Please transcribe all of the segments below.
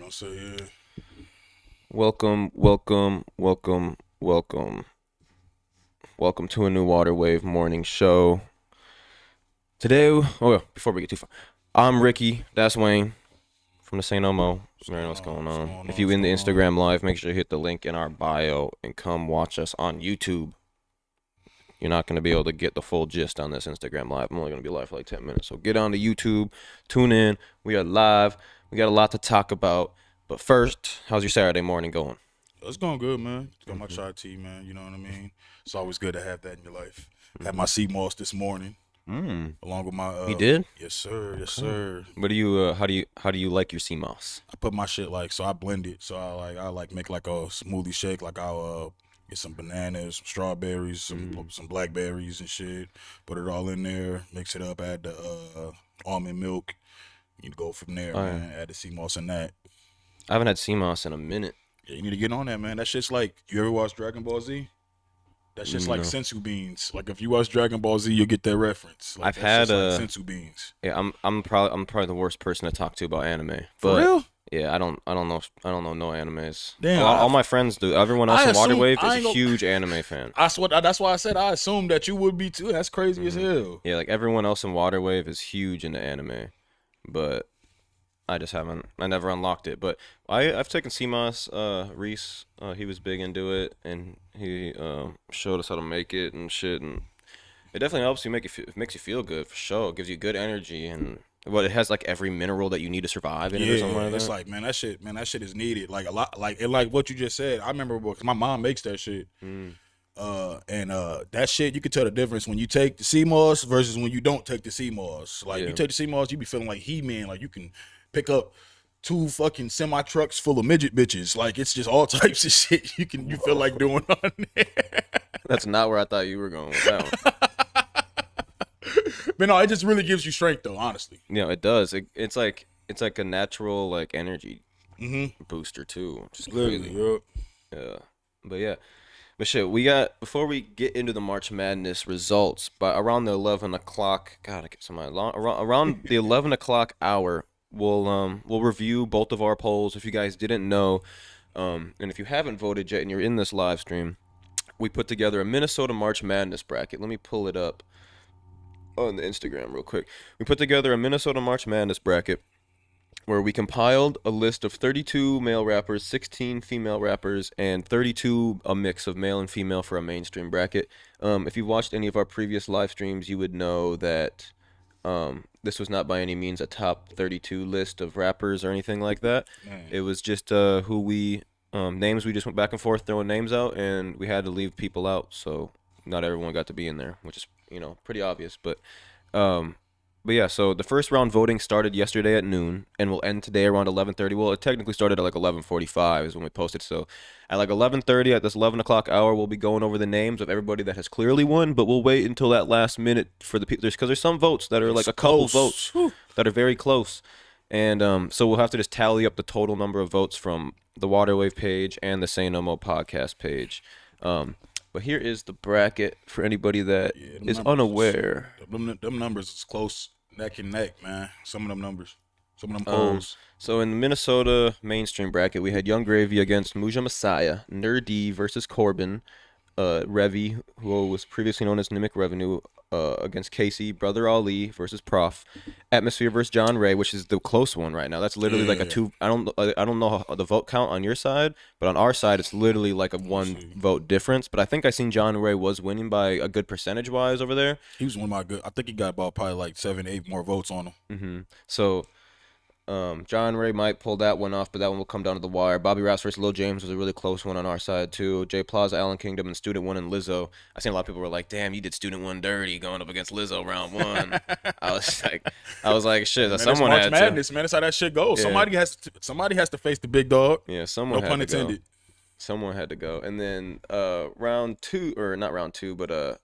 gonna say, yeah. Welcome, welcome, welcome, welcome. Welcome to a new Water Wave morning show. Today, before we get too far, I'm Ricky, that's Wayne from the St. Omo. What's Man, going what's on? going What's on? going If on? you What's in the going on? Instagram live, make sure you hit the link in our bio and come watch us on YouTube. You're not going to be able to get the full gist on this Instagram live. I'm only going to be live for like 10 minutes. So get on to YouTube, tune in. We are live. We got a lot to talk about. But first, how's your Saturday morning going? It's going good, man. Got my Mm-hmm. chai tea, man. You know what I mean? It's always good to have that in your life. Had my sea moss this morning, along with my You did? yes sir, yes Okay. sir. What do you how do you like your sea moss? I put my shit so I blend it. So I make like a smoothie shake. Like I'll get some bananas, some strawberries, some blackberries and shit. Put it all in there, mix it up, add the almond milk. You go from there, Oh, yeah. man. Add the sea moss in that. I haven't had sea moss in a minute. Yeah, you need to get on that, man. That shit's like, you ever watch Dragon Ball Z? That shit's like No. sensu beans. Like if you watch Dragon Ball Z, you'll get that reference. Like I've that shit's had like sensu beans. yeah, I'm probably the worst person to talk to about anime. For But real? yeah, I don't know no animes. Damn, All my friends do. Everyone else I in assume Waterwave I is ain't a gonna. huge anime fan. That's why I said I assumed that you would be too. That's crazy as hell. Yeah, like everyone else in Waterwave is huge into anime. But I never unlocked it. But I've taken CMOS, Reese, he was big into it, and he showed us how to make it and shit, and it definitely helps you it makes you feel good for sure. It gives you good energy, and it has like every mineral that you need to survive in it or Yeah, something like it's that. like man, that shit is needed. Like a lot, like what you just said. I remember because my mom makes that shit. Mm. And that shit, you can tell the difference when you take the sea moss versus when you don't take the sea moss. Like Yeah. you take the sea moss, you be feeling like He-Man. Like you can pick up two fucking semi trucks full of midget bitches. Like it's just all types of shit you feel like doing on there. That's not where I thought you were going with that one. But no, it just really gives you strength though, honestly. It does. It's like a natural like energy Mm-hmm. booster too, which is Literally, crazy. yep. Yeah. But yeah. But shit, we got before we get into the March Madness results, but around the 11 o'clock, God, I get some around the 11 o'clock hour, we'll review both of our polls. If you guys didn't know, and if you haven't voted yet and you're in this live stream, we put together a Minnesota March Madness bracket. Let me pull it up on the Instagram real quick. We put together a Minnesota March Madness bracket where we compiled a list of 32 male rappers, 16 female rappers, and 32 a mix of male and female for a mainstream bracket. If you've watched any of our previous live streams, you would know that this was not by any means a top 32 list of rappers or anything like that. Man. It was just names we just went back and forth throwing names out, and we had to leave people out, so not everyone got to be in there, which is pretty obvious. Um, but yeah, so the first round voting started yesterday at noon and will end today around 11:30. Well, it technically started at like 11:45 is when we posted. So at like 11:30 at this 11 o'clock hour, we'll be going over the names of everybody that has clearly won. But we'll wait until that last minute for the people because there's some votes that are like It's a couple close. votes Whew. that are very close, and so we'll have to just tally up the total number of votes from the Waterwave page and the Say No Mo podcast page. But here is the bracket for anybody that Yeah, is unaware. Them numbers is close, neck and neck, man. Some of them numbers, some of them Um, polls. so in the Minnesota mainstream bracket, we had Young Gravy against Muja Messiah, Nerdy versus Corbin, Revy, who was previously known as Nimic Revenue, against Casey, Brother Ali versus Prof, Atmosphere versus John Ray, which is the close one right now. That's literally like a Yeah. two. I don't know the vote count on your side, but on our side, it's literally like a one see. vote difference. But I think I seen John Ray was winning by a good percentage wise over there. He was one of my good. I think he got about probably like 7, 8 more votes on him. So John Ray might pull that one off, but that one will come down to the wire. Bobby Ross versus Lil James was a really close one on our side too. Jay Plaza, Allen Kingdom, and Student One and Lizzo. I seen a lot of people were like, "Damn, you did Student One dirty going up against Lizzo round one." I was like, shit, Man, someone March had Madness, man. That's how that shit goes. Yeah. Somebody has to face the big dog. to. Yeah, No someone had pun to go. intended. Someone had to go, and then round two, or not round two, but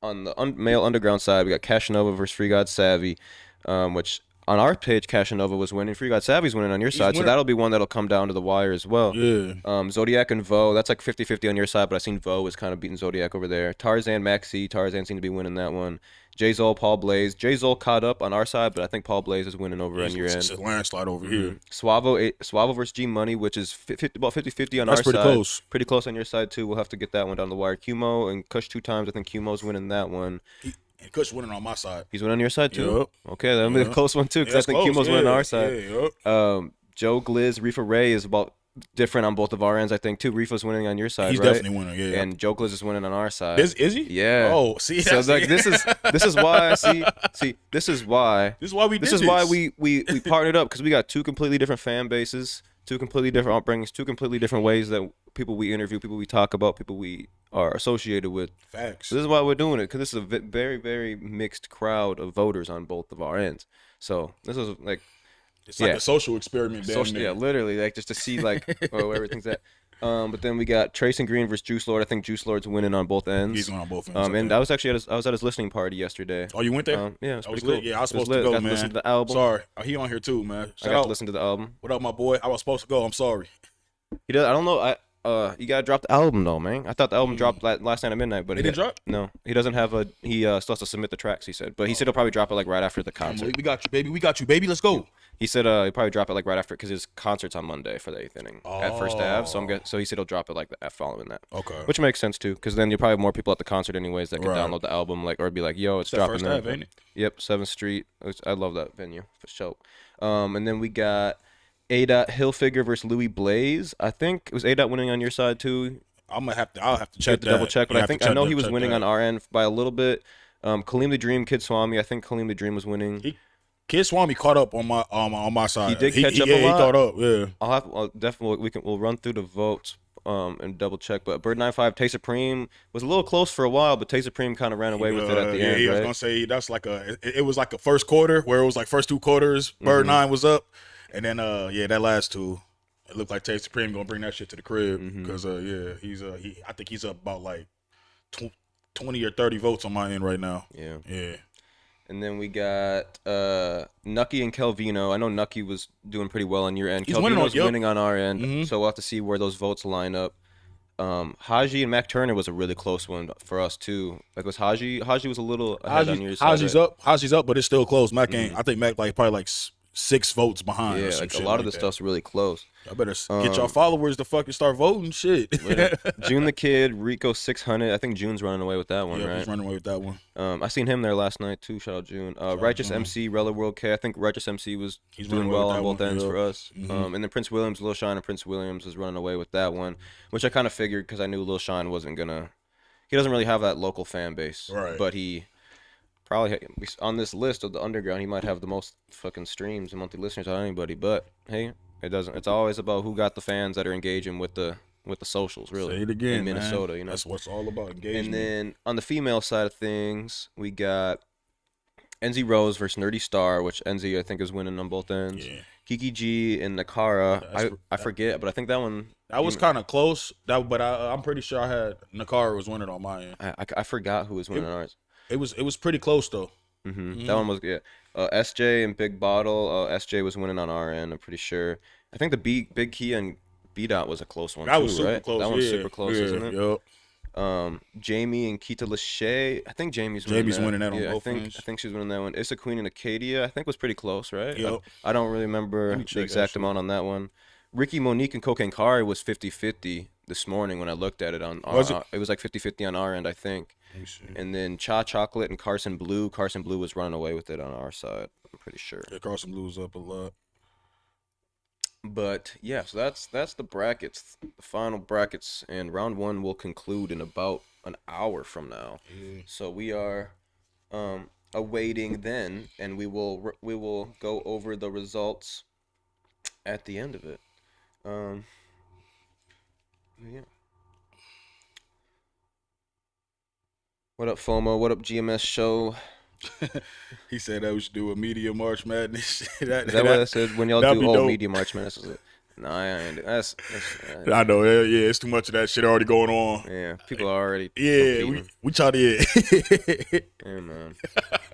on the male underground side, we got Casanova versus Free God Savvy, which on our page, Cashanova was winning. Free God Savvy's winning on your side, so winning. that'll be one that'll come down to the wire as well. Yeah. Zodiac and Vo, that's like 50-50 on your side, but I seen Vo was kind of beating Zodiac over there. Tarzan, Maxi, Tarzan seemed to be winning that one. J Zol, Paul Blaze. J Zol caught up on our side, but I think Paul Blaze is winning over on your end. It's a landslide over here. Suavo versus G Money, which is about 50-50 on our side. That's pretty close. Pretty close on your side too. We'll have to get that one down the wire. Kumo and Kush 2 times. I think Kumo's winning that one. And Kush winning on my side. He's winning on your side too. Yep. Okay, that'll be a close one too, because I think close. Kumo's winning on our side. Yeah, yep. Joe Gliz, Reefa Ray is about different on both of our ends, I think too. Reefa's winning on your side, He's right? definitely winning, yeah. And Joe Gliz is winning on our side. Is he? Yeah. Oh, see. So like this is why this is why we partnered up, because we got two completely different fan bases, two completely different upbringings, two completely different ways that people we interview, people we talk about, people we are associated with. Facts. So this is why we're doing it, because this is a very, very mixed crowd of voters on both of our ends. So this is like, it's like a social experiment. Yeah, literally, like just to see like where everything's at. But then we got Trace and Green versus Juice Lord. I think Juice Lord's winning on both ends. He's winning on both ends. And I was actually at his listening party yesterday. Oh, you went there? Yeah, it was pretty lit. cool. Yeah, I was supposed lit. to go, got man. To listen to the album. Sorry, he on here too, man. I got to listen to the album. What up, my boy? I was supposed to go. I'm sorry. He does. I don't know. You gotta drop the album though, man. I thought the album dropped last night at midnight, but it didn't drop. No, he doesn't have a. He still has to submit the tracks. He said, but he said he'll probably drop it like right after the concert. We got you, baby. We got you, baby. Let's go. He said he'll probably drop it like right after, because his concert's on Monday for the 8th inning at First Ave. So he said he'll drop it like following that. Okay. Which makes sense too, because then you'll probably have more people at the concert anyways that can download the album, like, or be like, yo, it's dropping First there. Ave, ain't it? Yep, 7th Street. I love that venue for sure. And then we got A. Hilfiger versus Louis Blaze. I think it was A. winning on your side too. I'll have to check that. Double check, but I know he was winning on our end by a little bit. Kaleem the Dream, Kid Swami. I think Kaleem the Dream was winning. Kid Swami caught up on my side. He did catch up a lot. He caught up. Yeah. I'll definitely we'll run through the votes and double check. But Bird 95, Tay Supreme was a little close for a while, but Tay Supreme kind of ran away with it at the end. Yeah, I was gonna say that's like it was like a first quarter where it was like first two quarters. Bird 9 was up, and then that last two. It looked like Tay Supreme gonna bring that shit to the crib, because I think he's up about like 20 or 30 votes on my end right now. Yeah. And then we got Nucky and Kelvino. I know Nucky was doing pretty well on your end. He's Kelvino's winning on our end, so we'll have to see where those votes line up. Haji and Mac Turner was a really close one for us too. Like, was Haji was a little ahead on your side. Haji's up, but it's still close. Mac ain't. I think Mac probably 6 votes behind. Yeah, like a lot of the stuff's really close. I better get y'all followers to fucking start voting. Shit. June the Kid, Rico 600. I think June's running away with that one, right? He's running away with that one. I seen him there last night too. Shout out June. Righteous MC, Rella World K. I think Righteous MC he's doing well on both ends for us. And then Prince Williams, Lil Shine, and Prince Williams is running away with that one, which I kind of figured, because I knew Lil Shine wasn't gonna. He doesn't really have that local fan base, right? But he probably on this list of the underground, he might have the most fucking streams and monthly listeners out of anybody. But hey, it doesn't. It's always about who got the fans that are engaging with the socials, really. Say it again, in Minnesota, man. you know. That's what's all about, engagement. And then on the female side of things, we got NZ Rose versus Nerdy Star, which NZ I think is winning on both ends. Yeah. Kiki G and Nakara. I forget, but I think that one. That was kind of close. But I'm pretty sure I had Nakara was winning on my end. I forgot who was winning on ours. It was pretty close though. That one was good. SJ and Big Bottle. SJ was winning on our end, I'm pretty sure. I think the Big Key and B Dot was a close one. That was super right? close. That one's super close, isn't it? Yep. Jamie and Keita Lachey. I think Jamie's winning that on both ends. I think she's winning that one. Issa Queen and Acadia, I think, was pretty close, right? Yep. I don't really remember the exact amount on that one. Ricky Monique and Cocaine Kari was 50-50 this morning when I looked at it. It was like 50-50 on our end, I think. And then Cha Chocolate and Carson Blue. Carson Blue was running away with it on our side, I'm pretty sure. Yeah, Carson Blue was up a lot. But yeah, so that's the brackets, the final brackets, and round 1 will conclude in about an hour from now. Yeah. So we are awaiting then, and we will go over the results at the end of it. Yeah. What up, FOMO? What up, GMS show? He said that we should do a media March Madness. Is that what I said? When y'all do Media March Madness, is it? No, I ain't. That's I know, yeah, it's too much of that shit already going on. yeah. People are already Yeah, competing. we try to. Yeah. Yeah, man.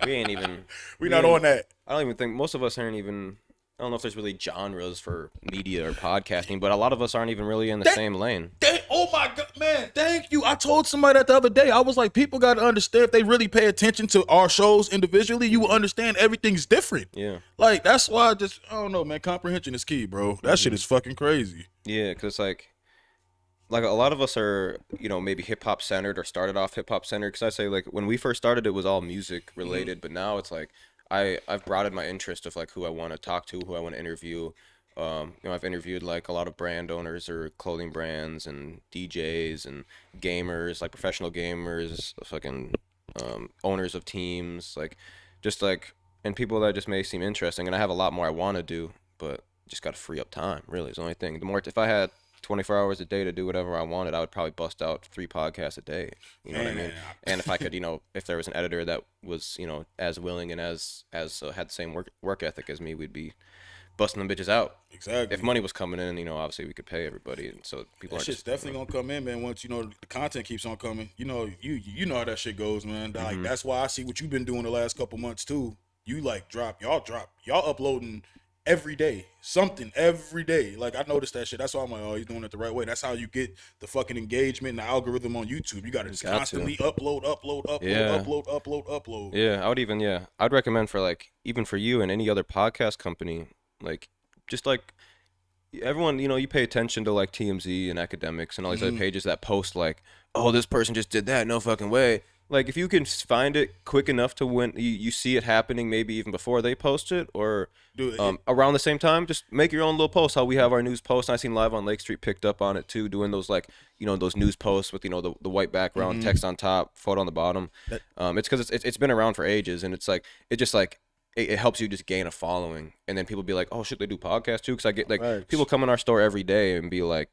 We ain't even. We We not on ain't. that. I don't even think most of us aren't even. I don't know if there's really genres for media or podcasting, but a lot of us aren't even really in the same lane. Oh my god, man! Thank you. I told somebody that the other day. I was like, people got to understand if they really pay attention to our shows individually, you will understand everything's different. Yeah. Like that's why I don't know, man. Comprehension is key, bro. That shit is fucking crazy. Yeah, because like a lot of us are, maybe hip hop centered or started off hip hop centered. Because I say like when we first started, it was all music related, but now it's like I've broadened my interest of like who I want to talk to, who I want to interview. I've interviewed like a lot of brand owners or clothing brands and DJs and gamers, like professional gamers, fucking owners of teams, like just like and people that just may seem interesting. And I have a lot more I want to do, but just got to free up time. Really, is the only thing. The more if I had 24 hours a day to do whatever I wanted, I would probably bust out 3 podcasts a day. You know what I mean? And if I could, if there was an editor that was, as willing and as had the same work ethic as me, we'd be busting them bitches out. Exactly. If money was coming in, obviously we could pay everybody, and so people that aren't shit's just definitely gonna come in, man. Once the content keeps on coming, you know how that shit goes, man. Like that's why I see what you've been doing the last couple months too. You like y'all uploading every day, something every day. Like I noticed that shit. That's why I'm like, oh, he's doing it the right way. That's how you get the fucking engagement and the algorithm on YouTube. You gotta just constantly upload, Yeah. upload. Yeah, I would even I'd recommend for like even for you and any other podcast company, like just like everyone, you pay attention to like TMZ and academics and all these other pages that post like, oh, this person just did that, no fucking way. Like if you can find it quick enough to when you see it happening, maybe even before they post it or around the same time, just make your own little post. How we have our news post. And I seen Live on Lake Street picked up on it too, doing those like those news posts with the white background, text on top, photo on the bottom. It's because it's been around for ages, and it's like it helps you just gain a following, and then people be like, oh shit, they do podcasts too. Because I get like people come in our store every day and be like,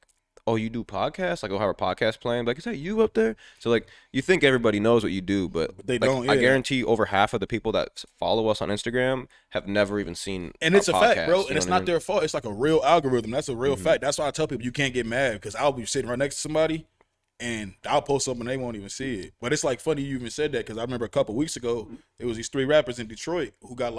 oh, you do podcasts? Like, oh, have a podcast playing? Like, is that you up there? So like, you think everybody knows what you do, but they like, don't. Yeah. I guarantee over half of the people that follow us on Instagram have never even seen. And it's a podcast, fact, bro. And it's not I mean? their fault. It's like a real algorithm. That's a real fact. That's why I tell people you can't get mad because I'll be sitting right next to somebody and I'll post something and they won't even see it. But it's like funny you even said that because I remember a couple weeks ago it was these 3 rappers in Detroit who got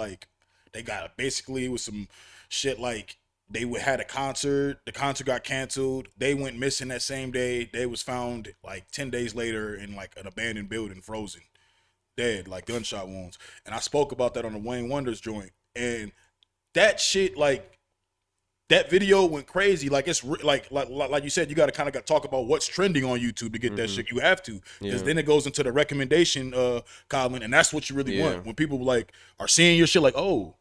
basically it was some shit like they had a concert. The concert got canceled. They went missing that same day. They was found like 10 days later in like an abandoned building, frozen, dead, like gunshot wounds. And I spoke about that on the Wayne Wonders joint. And that shit, like that video went crazy. Like it's like you said, you got to kind of talk about what's trending on YouTube to get that shit. You have to, because then it goes into the recommendation column, and that's what you really want when people like are seeing your shit. Like, oh,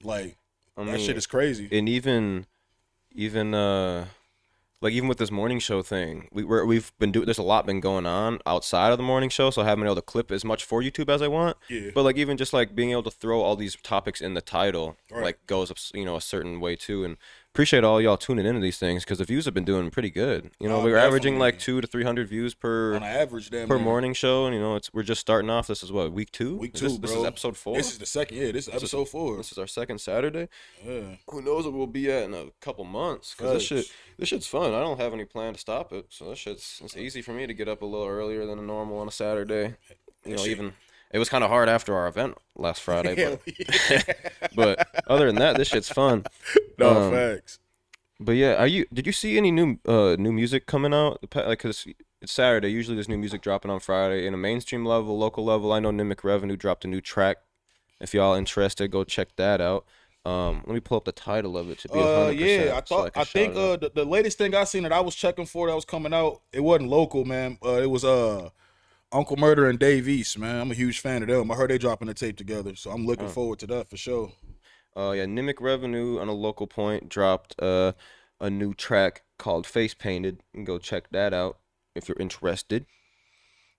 like. That shit is crazy. And even like even with this morning show thing, we've been doing. There's a lot been going on outside of the morning show, so I haven't been able to clip as much for YouTube as I want. Yeah. But like even just like being able to throw all these topics in the title, like goes a certain way too. And appreciate all y'all tuning into these things because the views have been doing pretty good. We're averaging like 200 to 300 views per on average per morning show, and we're just starting off. This is what, week 2? Week 2, this is episode 4. This is the second. Yeah, this is episode 4. This is our second Saturday. Yeah. Who knows what we'll be at in a couple months? Because this shit's fun. I don't have any plan to stop it, so it's easy for me to get up a little earlier than a normal on a Saturday. Even it was kind of hard after our event last Friday, but other than that, this shit's fun. No facts. But yeah, did you see any new music coming out? Like, cause it's Saturday. Usually there's new music dropping on Friday. In a mainstream level, local level, I know Nimic Revenue dropped a new track. If y'all interested, go check that out. Let me pull up the title of it to be 100%. Yeah, I think the latest thing I seen that I was checking for that was coming out, it wasn't local, man. It was Uncle Murder and Dave East, man. I'm a huge fan of them. I heard they dropping a tape together, so I'm looking forward to that for sure. Nimic Revenue on a local point dropped a new track called Face Painted. You can go check that out if you're interested.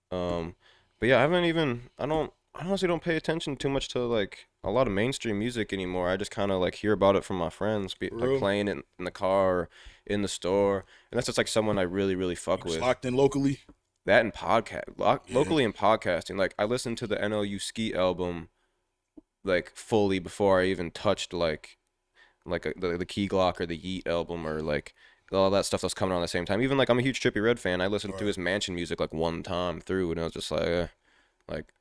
But yeah, I honestly don't pay attention too much to like a lot of mainstream music anymore. I just kind of like hear about it from my friends, like playing it in the car or in the store, and that's just like someone I really, really fuck with. Locked in locally. That and locally and podcasting. Like I listened to the NLU Ski album like fully before I even touched like like the Key Glock or the Yeet album or like all that stuff that's coming on at the same time. Even like I'm a huge Trippie Redd fan. I listened to Right. his Mansion music like one time through, and I was just like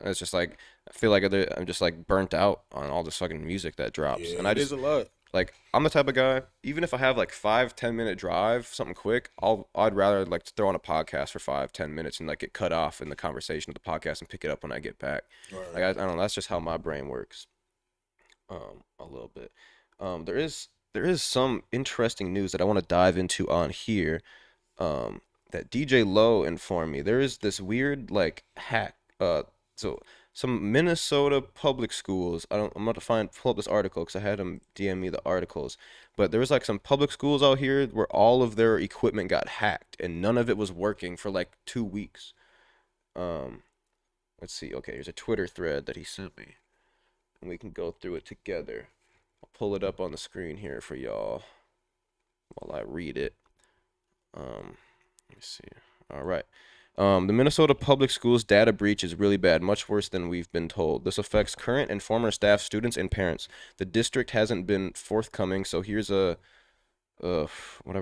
it's just like I feel like I'm just like burnt out on all this fucking music that drops, Yeah, and I it is just a lot. like I'm the type of guy. Even if I have like 5-10 minute drive, something quick, I'd rather like to throw on a podcast for 5-10 minutes and like get cut off in the conversation of the podcast and pick it up when I get back. Like Right. I don't know. That's just how my brain works. A little bit. There is some interesting news that I want to dive into on here. Um, that DJ Low informed me. There is this weird like hack. So some Minnesota public schools. I'm about to pull up this article because I had him DM me the articles. But there was like some public schools out here where all of their equipment got hacked and none of it was working for like 2 weeks. Um, let's see. Okay, here's a Twitter thread that he sent me, and we can go through it together. I'll pull it up on the screen here for y'all while I read it. Let me see. All right. The Minnesota Public Schools data breach is really bad, much worse than we've been told. This affects current and former staff, students, and parents. The district hasn't been forthcoming, so here's whatever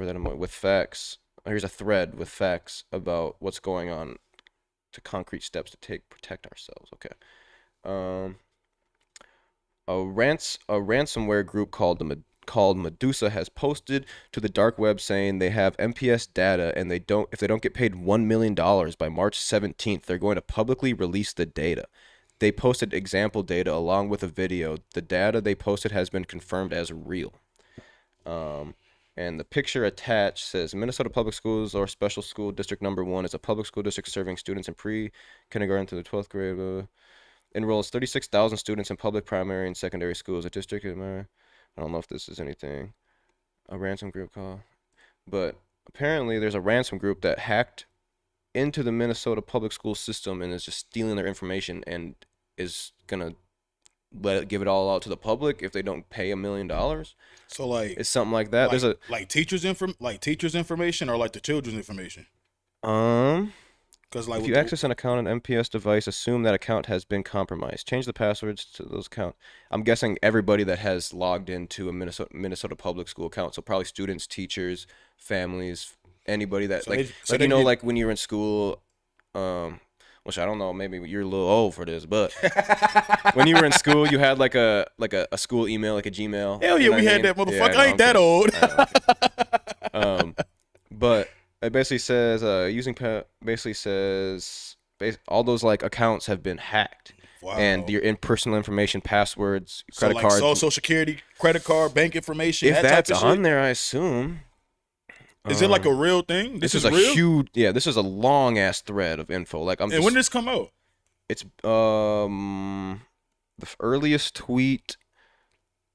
that with facts. Here's a thread with facts about what's going on to concrete steps to protect ourselves. Okay. Um, a ransomware group called Medusa has posted to the dark web saying they have MPS data and if they don't get paid $1 million by March 17th, they're going to publicly release the data. They posted example data along with a video. The data they posted has been confirmed as real. And the picture attached says Minnesota Public Schools or Special School District Number 1 is a public school district serving students in pre-kindergarten to the 12th grade. Enrolls 36,000 students in public primary and secondary schools. A district, I don't know if this is anything. A ransom group call. But apparently there's a ransom group that hacked into the Minnesota public school system and is just stealing their information and is going to give it all out to the public if they don't pay $1 million. So like It's something like that. There's a like teachers information or like the children's information. Because like if with you access an account on an MPS device, assume that account has been compromised. Change the passwords to those accounts. I'm guessing everybody that has logged into a Minnesota public school account, so probably students, teachers, families, anybody that like when you were in school, which I don't know, maybe you're a little old for this, but when you were in school, you had like a school email, like a Gmail. Hell yeah, we had that motherfucker. Yeah, I ain't that old. But it basically says all those like accounts have been hacked. Wow. And your personal information, passwords, So credit like cards. social security, credit card, bank information. If that that's type of on shit? there, I assume. Is it like a real thing? This is real? a huge, yeah. This is a long ass thread of info. Like And when did this come out? it's the earliest tweet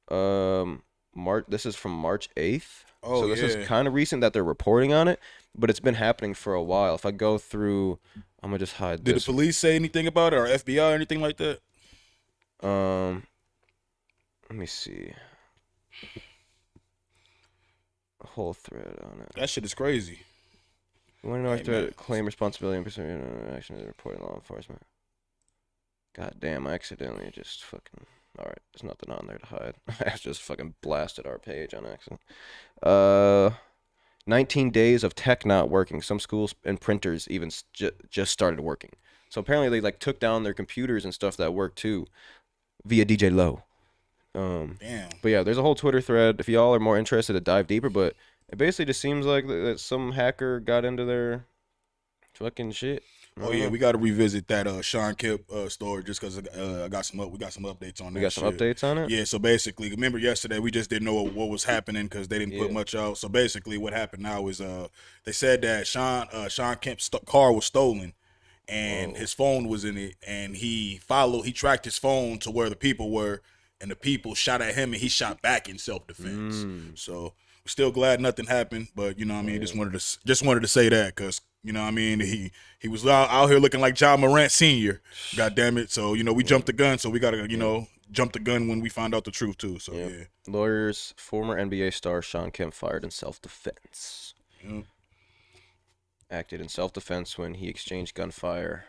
March. This is from March 8th. Oh, so this yeah. is kind of recent that they're reporting on it, but it's been happening for a while. If I go through, I'm gonna just hide Did this. the police say anything about it or FBI or anything like that? Let me see. A whole thread on it. That shit is crazy. You want to know Hey, if man. to claim responsibility and pursue action to report law enforcement? God damn, I accidentally just fucking. Alright, there's nothing on there to hide. I just fucking blasted our page on accident. 19 days of tech not working. Some schools and printers even just started working. So apparently they like took down their computers and stuff that work too via DJ Low. Damn. But yeah, there's a whole Twitter thread if y'all are more interested to dive deeper. But it basically just seems like that some hacker got into their fucking shit. Oh yeah, we got to revisit that Sean Kemp story just because we got some updates on that. We got some shit. updates on it. Yeah, so basically, remember yesterday we just didn't know what was happening because they didn't put Yeah. much out. So basically, what happened now is they said that Sean Kemp's car was stolen, and his phone was in it, and he tracked his phone to where the people were, and the people shot at him, and he shot back in self defense. So we're still glad nothing happened, but you know what I mean, just wanted to say that because. You know what I mean? He was out here looking like John Morant Sr. God damn it. So, you know, we jumped the gun. So we got to, jump the gun when we find out the truth, too. So, yeah. Lawyers, former NBA star Sean Kemp fired in self-defense. Yep. Acted in self-defense when he exchanged gunfire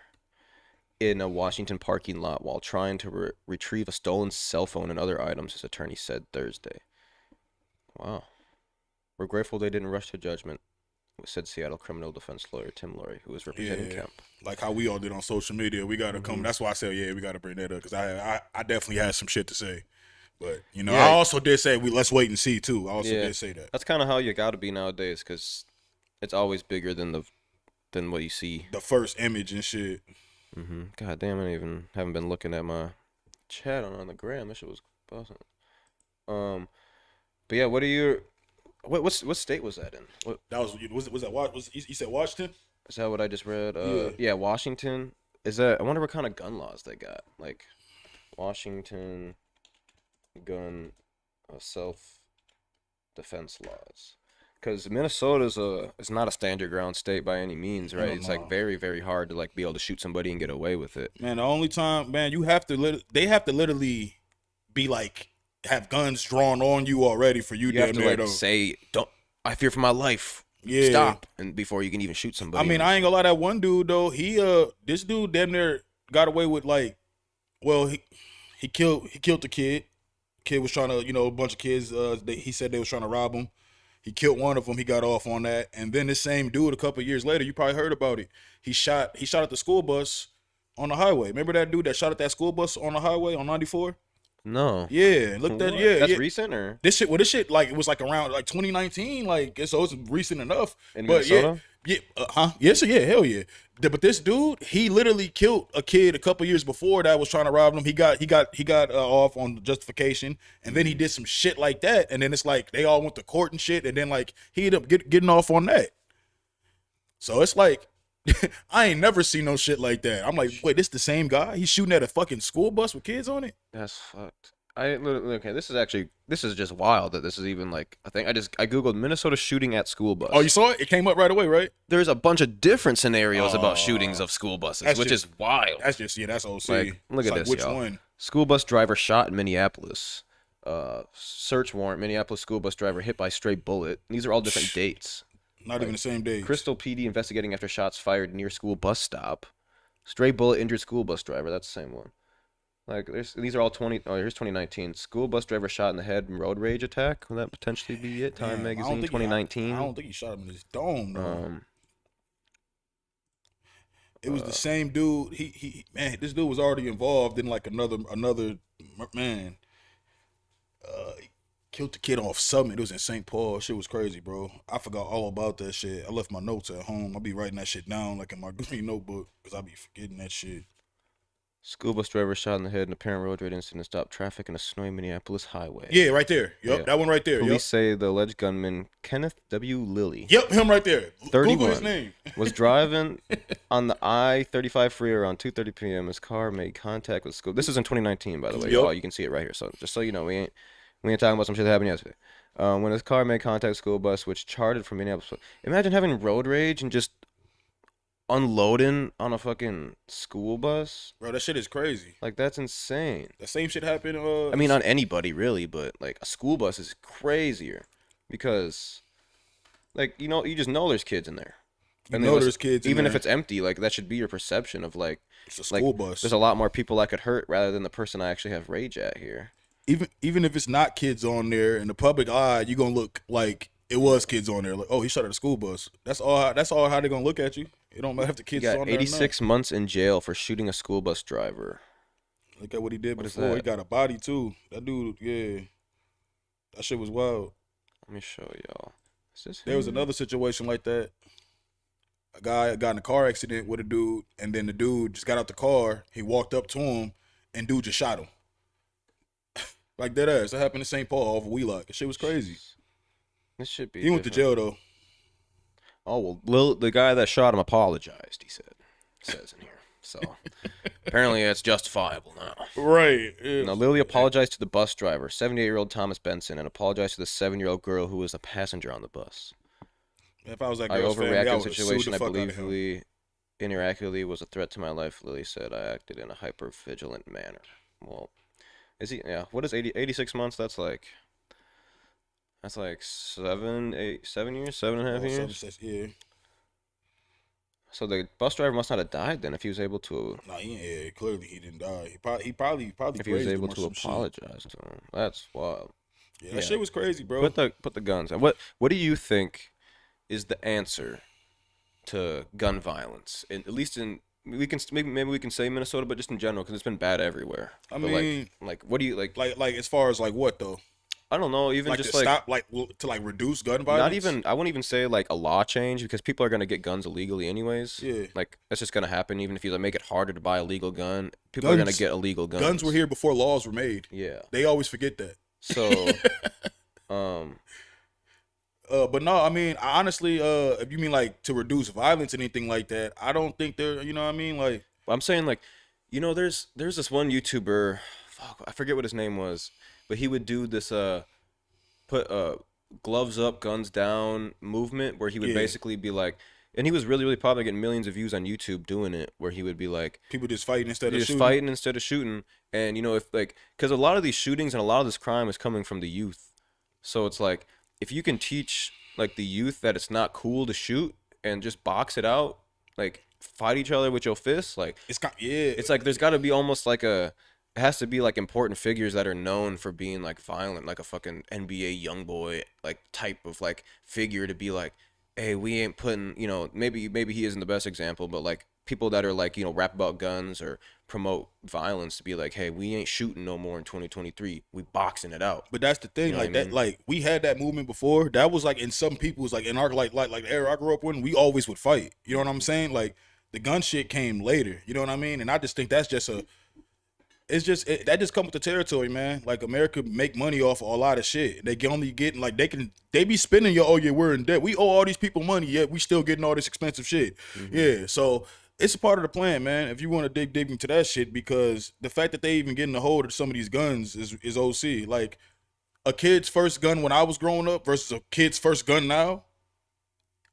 in a Washington parking lot while trying to retrieve a stolen cell phone and other items, his attorney said Thursday. Wow. We're grateful they didn't rush to judgment, said Seattle criminal defense lawyer Tim Laurie, who was representing Yeah, Kemp. like how we all did on social media. We gotta come. Hmm. That's why I said, yeah, we gotta bring that up because I definitely had some shit to say. But I Yeah, also did say let's wait and see too. I also yeah. did say that. That's kind of how you got to be nowadays, because it's always bigger than what you see. The first image and shit. God damn, haven't been looking at my chat on the gram. That shit was busting. But yeah, what state was that in? What That was that was you said Washington? is that? What I just read? Yeah. Yeah, Washington. Is that? I wonder what kind of gun laws they got. Like Washington gun self defense laws. Because Minnesota's is not a stand your ground state by any means, right? Hell It's no. like very, very hard to like be able to shoot somebody and get away with it. Man, the only time, man, they have to literally be like have guns drawn on you already for you, You have damn to near like though. say, "Don't, I fear for my life." Yeah. Stop, and before you can even shoot somebody. I mean, I ain't gonna lie, that one dude though, this dude damn near got away with like, well, he killed the kid. Kid was trying to, a bunch of kids. He said they was trying to rob him. He killed one of them. He got off on that. And then this same dude, a couple of years later, you probably heard about it. He shot at the school bus on the highway. Remember that dude that shot at that school bus on the highway on 94? No. Yeah, look that. What? Yeah, That's yeah. recent or This shit like it was like around like 2019, like so it's recent enough. in But Minnesota? yes, yeah, hell yeah. But this dude, he literally killed a kid a couple years before that was trying to rob him. He got off on justification, and then he did some shit like that, and then it's like they all went to court and shit, and then like he ended up getting off on that. So it's like I ain't never seen no shit like that. I'm like, wait, this the same guy? He's shooting at a fucking school bus with kids on it? That's fucked. I literally okay. This is just wild that this is even like a thing. I googled Minnesota shooting at school bus. Oh, you saw it? It came up right away, right? There's a bunch of different scenarios about shootings of school buses, that's which just- is wild. That's OC. Like, look It's at like, this, which y'all. one? School bus driver shot in Minneapolis. Search warrant: Minneapolis school bus driver hit by stray bullet. These are all different dates. Not even the same day. Crystal PD investigating after shots fired near school bus stop. Stray bullet injured school bus driver. That's the same one. Like these are all 20. Oh, here's 2019. School bus driver shot in the head in road rage attack. Will that potentially be it? Time Damn, I don't magazine, think 2019. I don't think he shot him in his dome though. It was the uh, same dude. He man, this dude was already involved in like another man. He killed the kid off Summit. It was in St. Paul. Shit was crazy, bro. I forgot all about that shit. I left my notes at home. I'll be writing that shit down like in my green notebook because I be forgetting that shit. School bus driver shot in the head in apparent road rage incident stopped traffic in a snowy Minneapolis highway. Yeah, right there. Yup, Yeah. that one right there. Police Yup. say the alleged gunman Kenneth W. Lilly Yep, him right there. 31. Google his name. was driving on the I-35 freeway around 2:30 p.m. His car made contact with school. This is in 2019, by the way. Yep. Y'all. You can see it right here. So just so you know, we ain't talking about some shit that happened yesterday. When his car made contact with school bus, which charted from Minneapolis. Imagine having road rage and just unloading on a fucking school bus. Bro, that shit is crazy. Like that's insane. The same shit happened. I mean, on anybody really, but like a school bus is crazier because, like you just know there's kids in there. you know there's kids. Even in if there. it's empty, like that should be your perception of like It's a school like bus. there's a lot more people I could hurt rather than the person I actually have rage at here. Even if it's not kids on there in the public eye, you gonna look like it was kids on there. Like, oh, he shot at a school bus. That's all. That's all how they gonna look at you. It don't matter if the He kids is got on there. 86 months in jail for shooting a school bus driver. Look at what he did What is before. He that? got a body too. That dude, yeah, that shit was wild. Let me show y'all. Is this There was him? another situation like that. A guy got in a car accident with a dude, and then the dude just got out the car. He walked up to him, and dude just shot him. Like that ass. That happened in St. Paul off of Wheelock. That shit was crazy. This should be. He went to different. jail though. Oh well, the guy that shot him apologized. He says in here. So apparently it's justifiable now. Right. Now Lily apologized to the bus driver, 78-year-old Thomas Benson, and apologized to the 7-year-old girl who was a passenger on the bus. If I was that I girl's family, overreacted I to would the have sued situation. the I fuck out believe of him. Lily inaccurately was a threat to my life. Lily said I acted in a hyper-vigilant manner. Well, is he? Yeah. What is 86 months? That's like 7 years, 7.5 years. Yeah. So the bus driver must not have died then if he was able to. Nah, yeah, clearly he didn't die. He probably If he was grazed him able or to some shit. apologize to him. That's wild. Yeah, that shit was crazy, bro. Put the guns. What do you think is the answer to gun violence? At least in we can maybe we can say Minnesota, but just in general, because it's been bad everywhere. I But mean, what do you like? like as far as like what though? I don't know. Even Like just to like stop, like to like reduce gun violence. not even. I wouldn't even say like a law change because people are gonna get guns illegally anyways. Yeah. Like that's just gonna happen. Even if you like, make it harder to buy a legal gun, people are gonna Guns- get illegal guns. Guns were here before laws were made. Yeah. They always forget that. So, um, But no, I mean, honestly, if you mean like to reduce violence and anything like that, I don't think they're, you know what I mean? Like, I'm saying like, there's this one YouTuber, fuck, I forget what his name was, but he would do this put gloves up, guns down movement where he would Yeah. basically be like, and he was really really popular, getting millions of views on YouTube doing it, where he would be like, people just fighting instead of just shooting. fighting instead of shooting, and if like, because a lot of these shootings and a lot of this crime is coming from the youth, so it's like if you can teach like the youth that it's not cool to shoot and just box it out, like fight each other with your fists, like it's like there's got to be almost like it has to be like important figures that are known for being like violent, like a fucking NBA young boy like type of like figure to be like, hey, we ain't putting, maybe he isn't the best example, but like people that are like, rap about guns or promote violence to be like, hey, we ain't shooting no more in 2023. We boxing it out. But that's the thing, You know like what I that, mean? like we had that movement before. That was like in some people's like in our like the era I grew up in, we always would fight. You know what I'm saying? Like the gun shit came later. You know what I mean? And I just think that's just that just come with the territory, man. Like America make money off of a lot of shit. They can only get like they be spending your, oh yeah, we're in debt. We owe all these people money, yet we still getting all this expensive shit. Mm-hmm. Yeah, so it's a part of the plan, man. If you want to dig into that shit, because the fact that they even getting a hold of some of these guns is OC. Like a kid's first gun when I was growing up versus a kid's first gun now,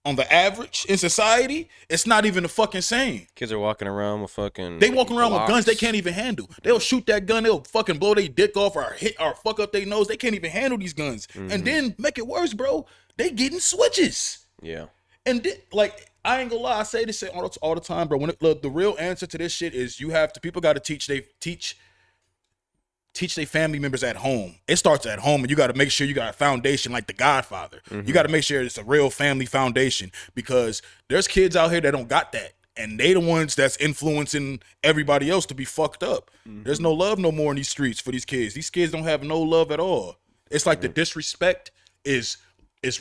on the average in society, it's not even the fucking same. Kids are walking around with fucking. They walking around with guns they Glocks. can't even handle. They'll shoot that gun, they'll fucking blow their dick off or hit or fuck up their nose. They can't even handle these guns. And then make it worse, bro. They getting switches. Yeah. And like I ain't gonna lie, I say this shit all the time, bro. When look, the real answer to this shit is people got to teach their family members at home. It starts at home, and you got to make sure you got a foundation like The Godfather. You got to make sure it's a real family foundation, because there's kids out here that don't got that, and they the ones that's influencing everybody else to be fucked up. There's no love no more in these streets for these kids. These kids don't have no love at all. It's like the disrespect is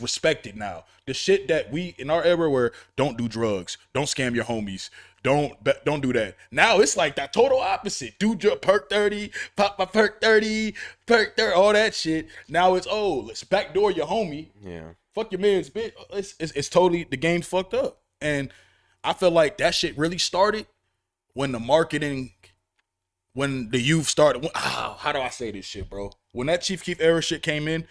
respected now. The shit that we in our era where don't do drugs, don't scam your homies, don't do that. Now it's like that total opposite. Do your perk 30, pop my perk 30, all that shit. Now it's let's backdoor your homie. Yeah. Fuck your man's bitch. It's totally, the game's fucked up. And I feel like that shit really started when the marketing, when the youth started. How do I say this shit, bro? When that Chief Keef era shit came in,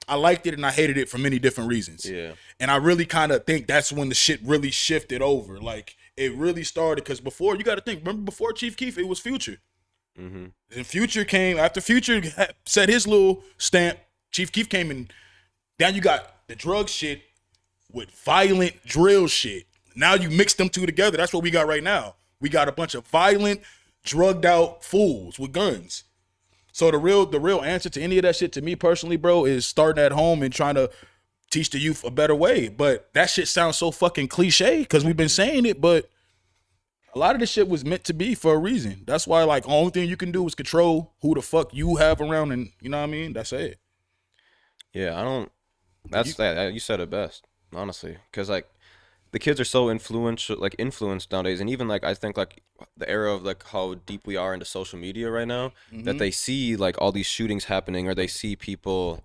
I liked it and I hated it for many different reasons. Yeah. And I really kind of think that's when the shit really shifted over. Like, it really started, because before, you got to think, remember before Chief Keef, it was Future. And Future came, after Future set his little stamp, Chief Keef came in. Now you got the drug shit with violent drill shit. Now you mix them two together. That's what we got right now. We got a bunch of violent, drugged out fools with guns. So the real answer to any of that shit, to me personally, bro, is starting at home and trying to teach the youth a better way. But that shit sounds so fucking cliche because we've been saying it, but a lot of this shit was meant to be for a reason. That's why, like, the only thing you can do is control who the fuck you have around, and you know what I mean? That's it. Yeah, I don't. That's that. You said it best, honestly. Because like, the kids are so influenced nowadays, and even like I think like the era of like how deep we are into social media right now, that they see like all these shootings happening, or they see people,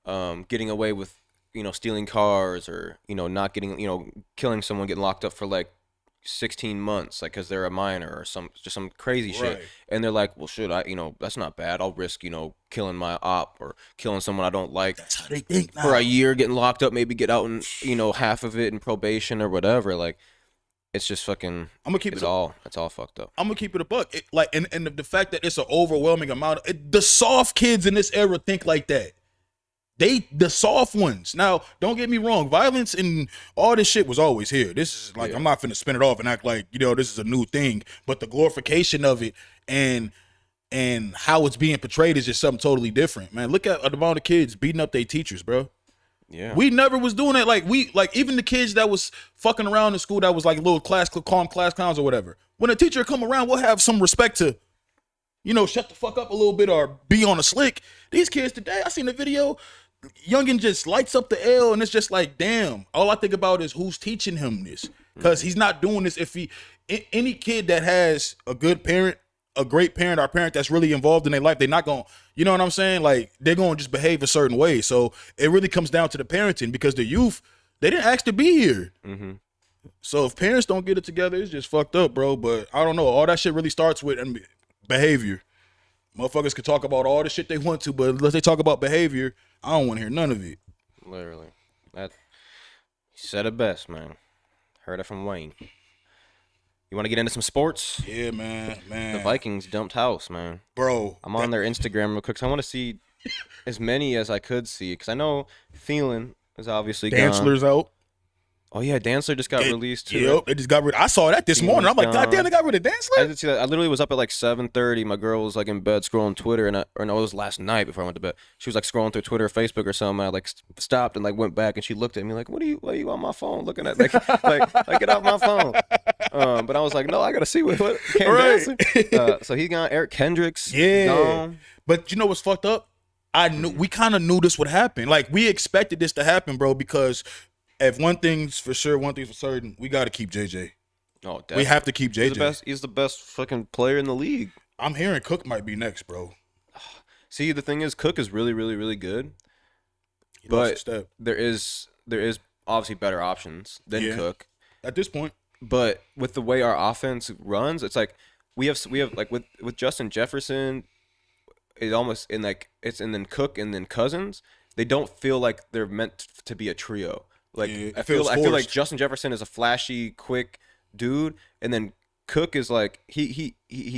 getting away with stealing cars, or not getting killing someone, getting locked up for like 16 months, like because they're a minor or some crazy shit, Right. and they're like, well, should I, that's not bad. I'll risk killing my op or killing someone I don't like. That's how they think now. For a year, getting locked up, maybe get out in half of it in probation or whatever. Like, it's just fucking. I'm gonna keep it's it. all fucked up. I'm gonna keep it a buck. And the fact that it's an overwhelming amount. The soft kids in this era think like that. The soft ones. Now, don't get me wrong. Violence and all this shit was always here. This is like, I'm not finna spin it off and act like, this is a new thing. But the glorification of it and and how it's being portrayed is just something totally different, man. Look at the amount of kids beating up their teachers, bro. Yeah. We never was doing it. Like even the kids that was fucking around in school that was like little calm class clowns or whatever. When a teacher come around, we'll have some respect to, shut the fuck up a little bit or be on a slick. These kids today, I seen the video, youngin just lights up the L, and it's just like, damn. All I think about is who's teaching him this, because he's not doing this. If any kid that has a good parent, a great parent, or a parent that's really involved in their life, they're not going, you know what I'm saying? Like, they're going to just behave a certain way. So it really comes down to the parenting, because the youth, they didn't ask to be here. Mm-hmm. So if parents don't get it together, it's just fucked up, bro. But I don't know. All that shit really starts with behavior. Motherfuckers could talk about all the shit they want to, but unless they talk about behavior, I don't want to hear none of it. Literally. That, you said it best, man. Heard it from Wayne. You want to get into some sports? Yeah, man. The Vikings dumped house, man. Bro. I'm on their Instagram real quick, because I want to see as many as I could see, because I know Thielen is obviously Dantzler's gone. out. Oh, yeah, Dantzler just got released, too. Yep, they just got rid. I saw that this morning. I'm like, God damn, they got rid of Dantzler? I didn't see that. I literally was up at like 7:30. My girl was like in bed scrolling Twitter, or no, it was last night before I went to bed. She was like scrolling through Twitter or Facebook or something. I like stopped and like went back, and she looked at me like, why are you on my phone looking at? Like get off my phone. But I was like, no, I got to see what Cam Dantzler. So he gone. Eric Kendricks gone. But you know what's fucked up? We kind of knew this would happen. Like, we expected this to happen, bro, because if one thing's for sure, one thing's for certain, we got to keep JJ. Oh, definitely. We have to keep JJ. He's the best fucking player in the league. I'm hearing Cook might be next, bro. See, the thing is, Cook is really, really, really good. He lost a step. there is obviously better options than Cook at this point. But with the way our offense runs, it's like we have like with Justin Jefferson, it almost and then Cook and then Cousins, they don't feel like they're meant to be a trio. Like I feel like Justin Jefferson is a flashy, quick dude, and then Cook is like he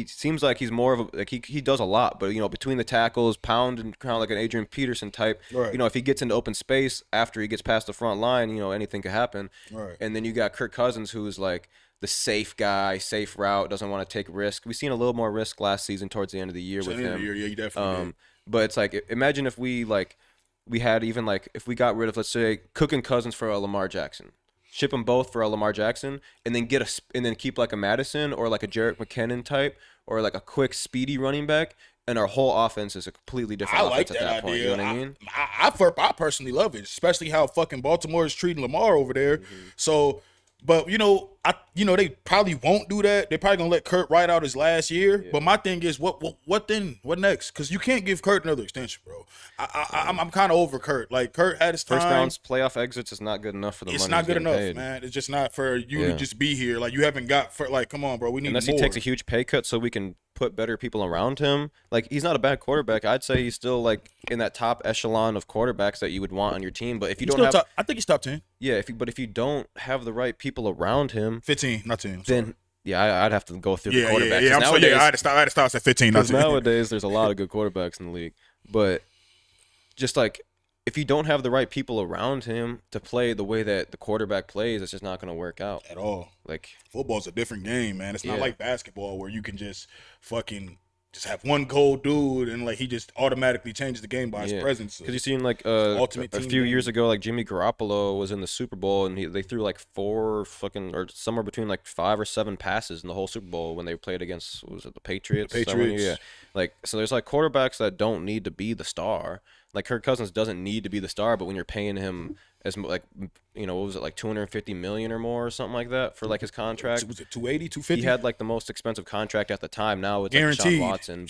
seems like he's more of a like he does a lot, but between the tackles, pound and kind of like an Adrian Peterson type. Right. If he gets into open space after he gets past the front line, anything could happen. Right. And then you got Kirk Cousins, who is like the safe guy, safe route, doesn't want to take risk. We've seen a little more risk last season towards the end of the year with him. Yeah, you definitely did. But it's like, imagine if we had even like if we got rid of, let's say, Cook and Cousins for a Lamar Jackson, ship them both for a Lamar Jackson, and then keep like a Madison or like a Jerick McKinnon type or like a quick speedy running back, and our whole offense is a completely different offense at that point. You know what I mean? I personally love it, especially how fucking Baltimore is treating Lamar over there. Mm-hmm. So, but they probably won't do that. They're probably gonna let Kurt ride out his last year. Yeah. But my thing is, what then? What next? Because you can't give Kurt another extension, bro. I'm kind of over Kurt. Like, Kurt had his time. First round's playoff exits is not good enough for the money. It's not good enough, paid. man. It's just not for you to just be here. Like, you haven't got come on, bro. We need unless more. He takes a huge pay cut so we can put better people around him. Like, he's not a bad quarterback. I'd say he's still like in that top echelon of quarterbacks that you would want on your team. But if you don't have, I think he's top 10. Yeah, if you don't have the right people around him, 15, not 10. Then I'd have to go through the quarterbacks. Yeah. I had to start at 15. Because nowadays there's a lot of good quarterbacks in the league, but just like, if you don't have the right people around him to play the way that the quarterback plays, it's just not going to work out at all. Like, football's a different game, man. It's not like basketball where you can just fucking just have one cold dude and like he just automatically changes the game by his presence. Because you seen like a few years ago, like Jimmy Garoppolo was in the Super Bowl and they threw like 4 fucking or somewhere between like 5 or 7 passes in the whole Super Bowl when they played against the Patriots. The Patriots. Yeah. Like, so there's like quarterbacks that don't need to be the star. Like, Kirk Cousins doesn't need to be the star, but when you're paying him as like, what was it, like $250 million or more or something like that for like his contract? Was it 280, 250? He had like the most expensive contract at the time. Now it's guaranteed. Like Deshaun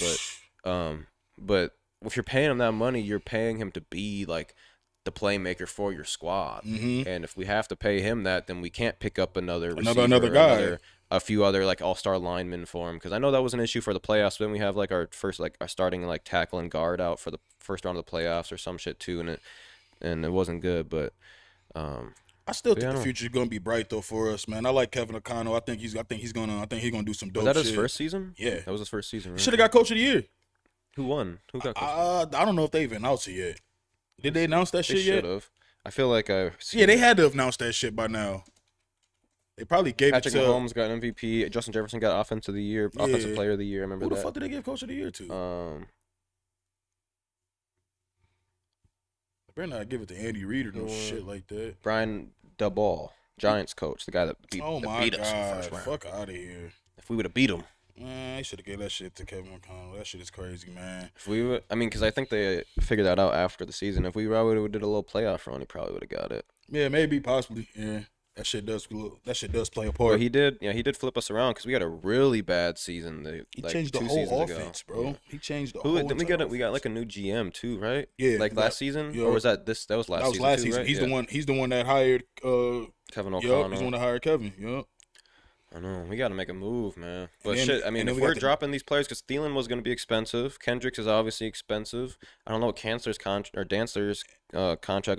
Watson, but if you're paying him that money, you're paying him to be like the playmaker for your squad. Mm-hmm. And if we have to pay him that, then we can't pick up another guy. A few other like all-star linemen for him, because I know that was an issue for the playoffs. But then we have like our starting like tackle and guard out for the first round of the playoffs or some shit too, and it wasn't good. But I still think the future is gonna be bright though for us, man. I like Kevin O'Connell. I think he's gonna do some dope shit. Was that his first season? Yeah, that was his first season. Right? Should have got Coach of the Year. Who won? Who got? I don't know if they even announced it yet. Did they announce that shit yet? Should have. I feel like they had to have announced that shit by now. They probably gave Patrick it to Mahomes got MVP. Justin Jefferson got Offensive of the Year, Offensive Player of the Year. I remember who the that. fuck did they give Coach of the Year to? They better not give it to Andy Reid or no shit like that. Brian Daboll, Giants coach, the guy that beat, Oh that my beat us in the god, first round. fuck out of here. If we would have beat him. Man, they should have gave that shit to Kevin McConnell. That shit is crazy, man. If we would, I mean, because I think they figured that out after the season. If we would have did a little playoff run, he probably would have got it. Yeah, maybe, possibly. Yeah, that shit does play a part. But he did flip us around because we had a really bad season. He like changed the 2 whole seasons offense, ago. bro. Yeah. He changed the Who whole. then we entire got like a new GM too, right? Yeah, like last season, yeah. or was that this? That was last season. That was last too, season. right? He's Yeah. the one. He's the one that hired. Kevin Yup, O'Connell. he's the one that hired Kevin. Yup. I know we got to make a move, man. But then- shit, I mean, and then if we we're got the- dropping these players, because Thielen was going to be expensive, Kendricks is obviously expensive. I don't know what Dancer's contract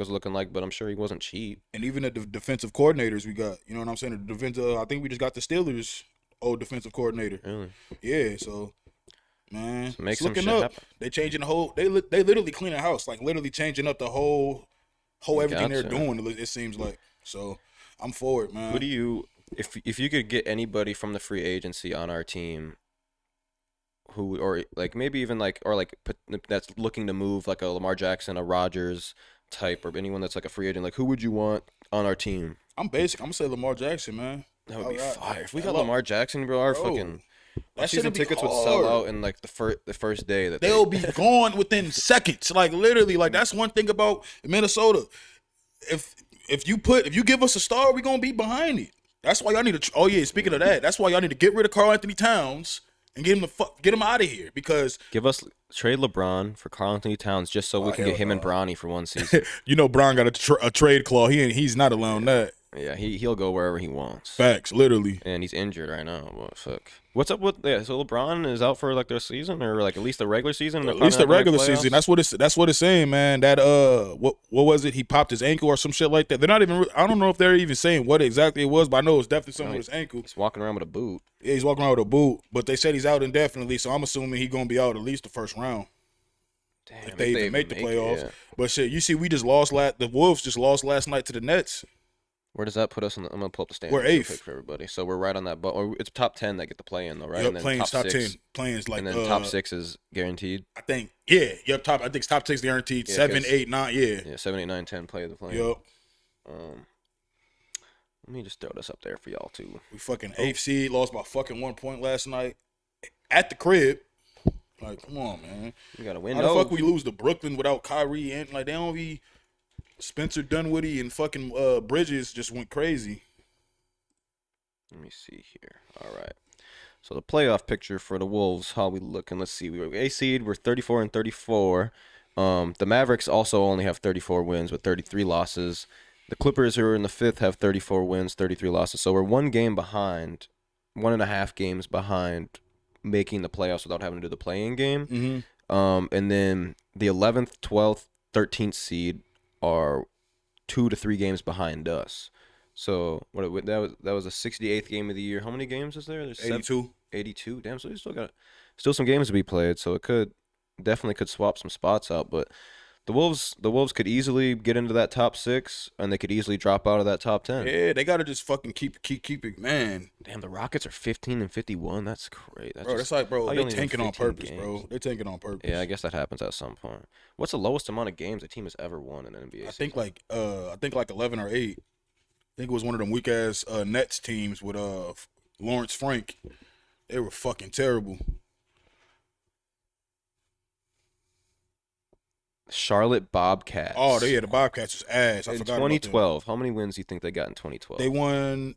was looking like, but I'm sure he wasn't cheap. And even the defensive coordinators we got. You know what I'm saying? The defensive. I think we just got the Steelers' old defensive coordinator. Really? Yeah. So, man, Make it's some looking shit up. happen. They changing the whole. They literally cleaning the house, like literally changing up the whole everything they're Gotcha. doing. It seems like. So, I'm for it, man. Who do you, if you could get anybody from the free agency on our team, who or like maybe even like or like that's looking to move, like a Lamar Jackson, a Rodgers type, or anyone that's like a free agent, like who would you want on our team? I'm basic. I'm gonna say Lamar Jackson, man. That would be Alright. fire. If we I got love- Lamar Jackson, bro, our Bro, fucking that season shouldn't be tickets would sell hard. out in like the first day that They'll be gone within seconds. Like literally, like that's one thing about Minnesota. If you give us a star, we're gonna be behind it. That's why y'all need to. Oh yeah, speaking of that, that's why y'all need to get rid of Karl Anthony Towns and get him out of here because trade LeBron for Karl Anthony Towns just so we can hell get him and no. Bronny for one season. you know Brown got a trade clause. He's not allowing that. Yeah, he'll go wherever he wants. Facts, literally. And he's injured right now. Well, fuck. What's up with so LeBron is out for like their season or like at least the regular season? At least the regular season. That's what it's saying, man. That what was it? He popped his ankle or some shit like that. They're not even. I don't know if they're even saying what exactly it was, but I know it's definitely something with his ankle. He's walking around with a boot. Yeah, he's walking around with a boot, but they said he's out indefinitely, so I'm assuming he's gonna be out at least the first round. Damn, If they even make the playoffs. yeah. But shit, you see, we just lost the Wolves just lost last night to the Nets. Where does that put us? I'm gonna pull up the standings. We're real eighth. quick for everybody. So we're right on that. But it's top 10 that get the play in though, right? Yep, And then playing top 6, 10, playing like and then top 6 is guaranteed. I think yep, top. I think it's top 6 guaranteed. Yeah, 7, 'cause- 8, 9, yeah. Yeah, 7, 8, 9, 10 play the play. Yep. Let me just throw this up there for y'all too. We fucking 8th seed, lost by fucking 1 point last night at the crib. Like, come on, man. We got to win. How the fuck we lose to Brooklyn without Kyrie and like they don't be Spencer Dunwoody and fucking Bridges just went crazy. Let me see here. All right. So the playoff picture for the Wolves, how we looking? Let's see. We were A seed. We're 34 and 34. The Mavericks also only have 34 wins with 33 losses. The Clippers, who are in the 5th, have 34 wins, 33 losses. So we're 1 game behind, 1.5 games behind making the playoffs without having to do the play-in game. Mm-hmm. And then the 11th, 12th, 13th seed are 2 to 3 games behind us. So that was the 68th game of the year. How many games is there? There's 82. 82. Damn, so you still some games to be played. So it definitely could swap some spots out. But the Wolves could easily get into that top 6, and they could easily drop out of that top 10. Yeah, they gotta just fucking keep it, man. Damn, the Rockets are 15 and 51. That's great. That's like, bro, they tanking on purpose, bro. They tanking on purpose. Yeah, I guess that happens at some point. What's the lowest amount of games a team has ever won in an NBA season? I think like 11 or 8. I think it was one of them weak ass Nets teams with Lawrence Frank. They were fucking terrible. Charlotte Bobcats. Oh, the Bobcats was ass. I In forgot about them. 2012, how many wins do you think they got in 2012? They won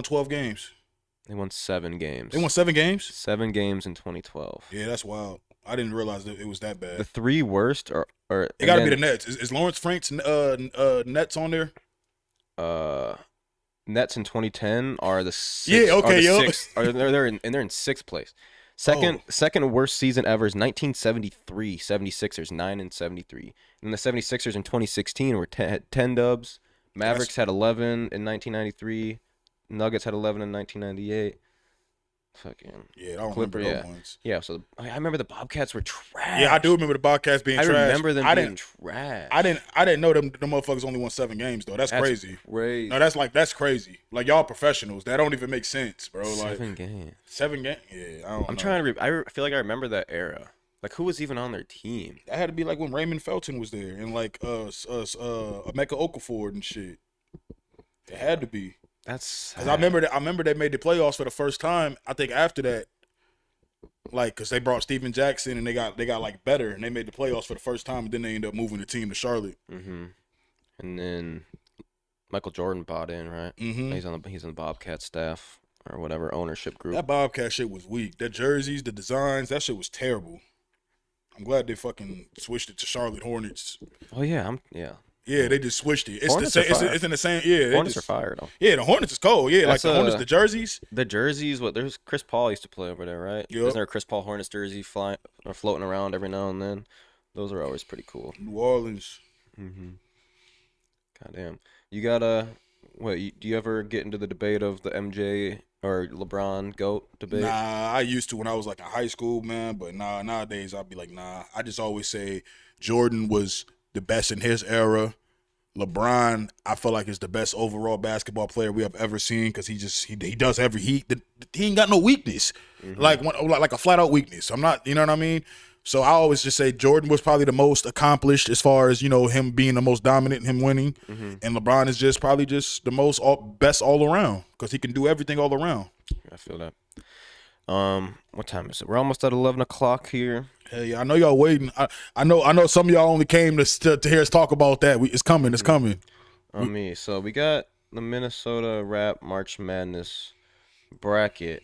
12 games. They won 7 games. They won 7 games? 7 games in 2012. Yeah, that's wild. I didn't realize that it was that bad. The 3 worst are It got to be the Nets. Is Lawrence Frank's Nets on there? Nets in 2010 are the sixth, Yeah, okay, yo. they're in 6th place. Second worst season ever is 1973 76ers 9 and 73. And the 76ers in 2016 had 10 dubs. Mavericks had 11 in 1993. Nuggets had 11 in 1998. fucking Yeah, I don't Clipper. remember those Yeah, ones. yeah. So I remember the Bobcats were trash. Yeah, I do remember the Bobcats being I trash. remember them I being didn't. trash. I didn't know them motherfuckers only won 7 games though. That's That's crazy. crazy. No, that's crazy. Like y'all professionals. That don't even make sense, bro. Like 7 games. 7 games. Yeah, I don't I'm know. trying to. I feel like I remember that era. Like who was even on their team? That had to be like when Raymond Felton was there and like Emeka Okafor and shit. It had to be. That's Cause I remember they made the playoffs for the first time. I think after that, like, cause they brought Steven Jackson and they got like better and they made the playoffs for the first time. And then they ended up moving the team to Charlotte. Mm-hmm. And then Michael Jordan bought in, right? Mm-hmm. He's on the Bobcat staff or whatever ownership group. That Bobcat shit was weak. The jerseys, the designs, that shit was terrible. I'm glad they fucking switched it to Charlotte Hornets. Oh yeah, yeah. Yeah, they just switched it. It's Hornets the are same. fire. It's in the same. Yeah, Hornets are fire though. Yeah, the Hornets is cold. Yeah, That's like the Hornets, the jerseys. The jerseys. What? There's Chris Paul used to play over there, right? Yep. Isn't there a Chris Paul Hornets jersey flying or floating around every now and then? Those are always pretty cool. New Orleans. Mm-hmm. Goddamn. You gotta. What? Do you ever get into the debate of the MJ or LeBron GOAT debate? Nah, I used to when I was like in high school, man. But nah, nowadays I'd be like, nah. I just always say Jordan was the best in his era. LeBron, I feel like is the best overall basketball player we have ever seen because he does he ain't got no weakness, like a flat out weakness. I'm not, you know what I mean. So I always just say Jordan was probably the most accomplished as far as him being the most dominant, him winning, and LeBron is just probably just the best all around because he can do everything all around. I feel that. What time is it? We're almost at 11 o'clock here. Hey, I know y'all waiting. I know some of y'all only came to hear us talk about that. It's coming. It's coming. On me. So we got the Minnesota Rap March Madness bracket.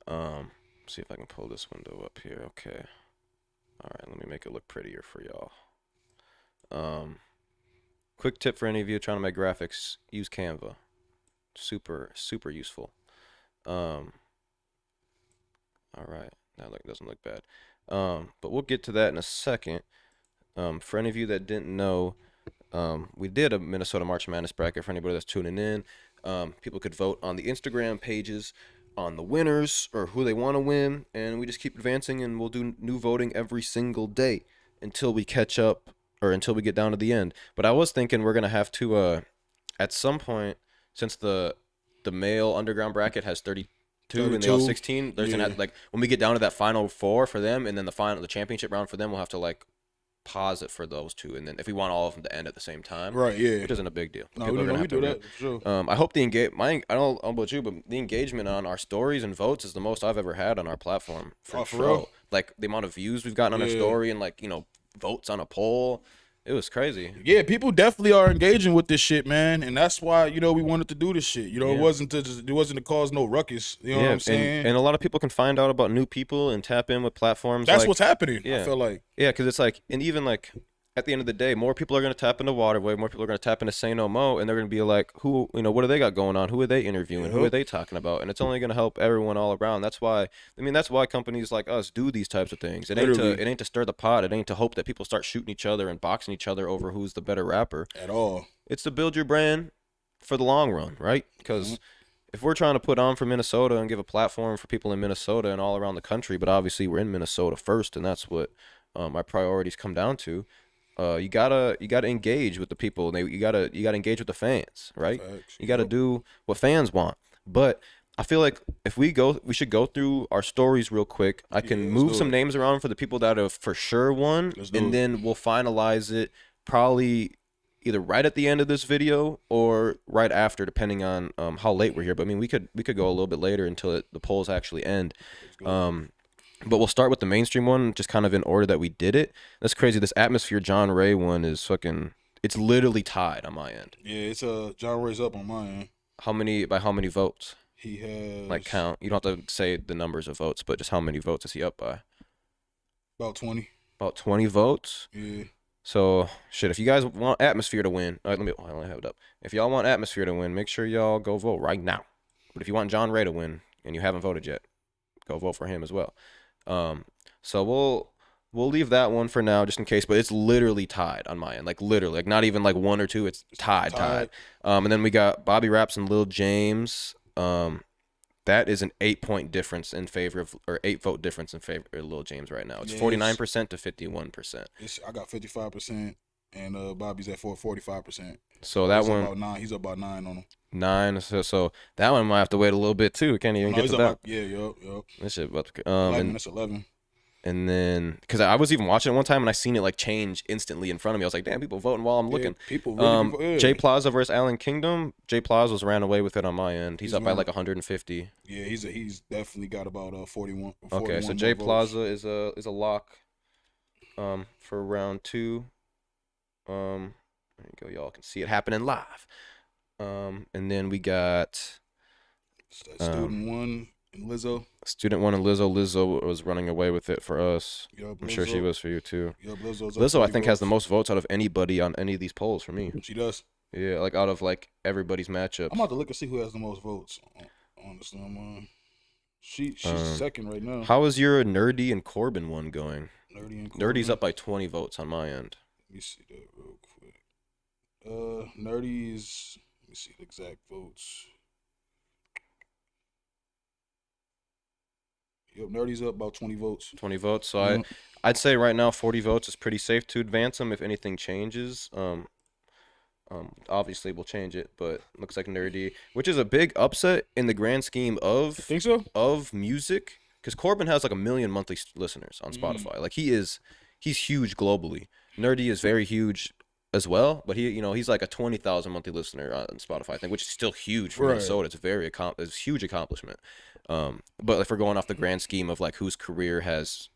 See if I can pull this window up here. Okay. All right. Let me make it look prettier for y'all. Quick tip for any of you trying to make graphics: use Canva. Super useful. All right. That doesn't look bad. But we'll get to that in a second. For any of you that didn't know, we did a Minnesota March Madness bracket for anybody that's tuning in. People could vote on the Instagram pages on the winners or who they want to win, and we just keep advancing, and we'll do new voting every single day until we catch up or until we get down to the end. But I was thinking we're gonna have to, at some point, since the male underground bracket has 32 and they all 16. There's gonna have, like when we get down to that final 4 for them, and then the championship round for them, we'll have to like pause it for those two, and then if we want all of them to end at the same time, right? Yeah, which isn't a big deal. No, we do that for sure. I hope I don't know about you, but the engagement on our stories and votes is the most I've ever had on our platform for real. Like the amount of views we've gotten on our story and like votes on a poll. It was crazy. Yeah, people definitely are engaging with this shit, man, and that's why we wanted to do this shit. It wasn't to cause no ruckus. You know what I'm saying? And a lot of people can find out about new people and tap in with platforms. That's what's happening. Yeah. I feel like because it's like, and even like at the end of the day, more people are going to tap into Waterway, more people are going to tap into Say No Mo, and they're going to be like, who, what do they got going on? Who are they interviewing? Who are they talking about? And it's only going to help everyone all around. That's why companies like us do these types of things. It ain't to stir the pot. It ain't to hope that people start shooting each other and boxing each other over who's the better rapper at all. It's to build your brand for the long run, right? Because if we're trying to put on for Minnesota and give a platform for people in Minnesota and all around the country, but obviously we're in Minnesota first, and that's what my priorities come down to. You gotta engage with the people. You gotta engage with the fans, right? Facts. You gotta do what fans want. But I feel like if we should go through our stories real quick. I can move some names around for the people that have for sure won, and then we'll finalize it probably either right at the end of this video or right after, depending on how late we're here. But I mean, we could go a little bit later until the polls actually end. But we'll start with the mainstream one, just kind of in order that we did it. That's crazy. This Atmosphere John Ray one is fucking. It's literally tied on my end. Yeah, it's John Ray's up on my end. How many votes? He has like count. You don't have to say the numbers of votes, but just how many votes is he up by? About 20. About 20 votes. Yeah. So shit. If you guys want Atmosphere to win, I only have it up. If y'all want Atmosphere to win, make sure y'all go vote right now. But if you want John Ray to win and you haven't voted yet, go vote for him as well. So we'll leave that one for now just in case, but it's literally tied on my end, like literally, like not even like 1 or 2, it's tied. And then we got Bobby Raps and Lil James. That that is an 8 point difference in favor of, or 8 vote difference in favor of Lil James right now. It's Yeah, 49% to 51%. I got 55%, and Bobby's at 45%. So So that he's one about 9. He's about 9 on him. 9. So that one might have to wait a little bit too. We can't even No, get he's to about that. yeah, yup. This shit about to, 11. That's 11. and then because I was even watching it one time and I seen it like change instantly in front of me. I was like, damn, people voting while I'm Yeah, looking. people really be, Jay yeah. Plaza versus Allen Kingdom. Jay Plaza's ran away with it on my end. He's up by winning. like 150. Yeah, he's definitely got about 41. Okay, so 41 Jay more votes. Plaza is a lock for round 2. There you go, y'all can see it happening live. And then we got Student 1 and Lizzo. Student 1 and Lizzo. Lizzo was running away with it for us. Yup, I'm sure she was for you too. Yup, Lizzo's Lizzo, I up think, 30 has the votes. most votes out of anybody on any of these polls for me. She does. Yeah, like out of like everybody's matchups. I'm about to look and see who has the most votes. Honestly, she's second right now. How is your Nerdy and Corbin one going? Nerdy and Nerdy's Corbin. up by 20 votes on my end. Let me see that real quick. Nerdy's. Let me see the exact votes. Yep, Nerdy's up about 20 votes. 20 votes. So Yeah. I'd say right now 40 votes is pretty safe to advance him if anything changes. Obviously we'll change it, but looks like Nerdy, which is a big upset in the grand scheme Think so? of music, because Corbin has like 1 million monthly listeners on Spotify. Like he's huge globally. Nerdy is very huge as well, but he's like a 20,000 monthly listener on Spotify, I think, which is still huge for Right. Minnesota. It's it's a huge accomplishment. But if we're going off the grand scheme of like whose career has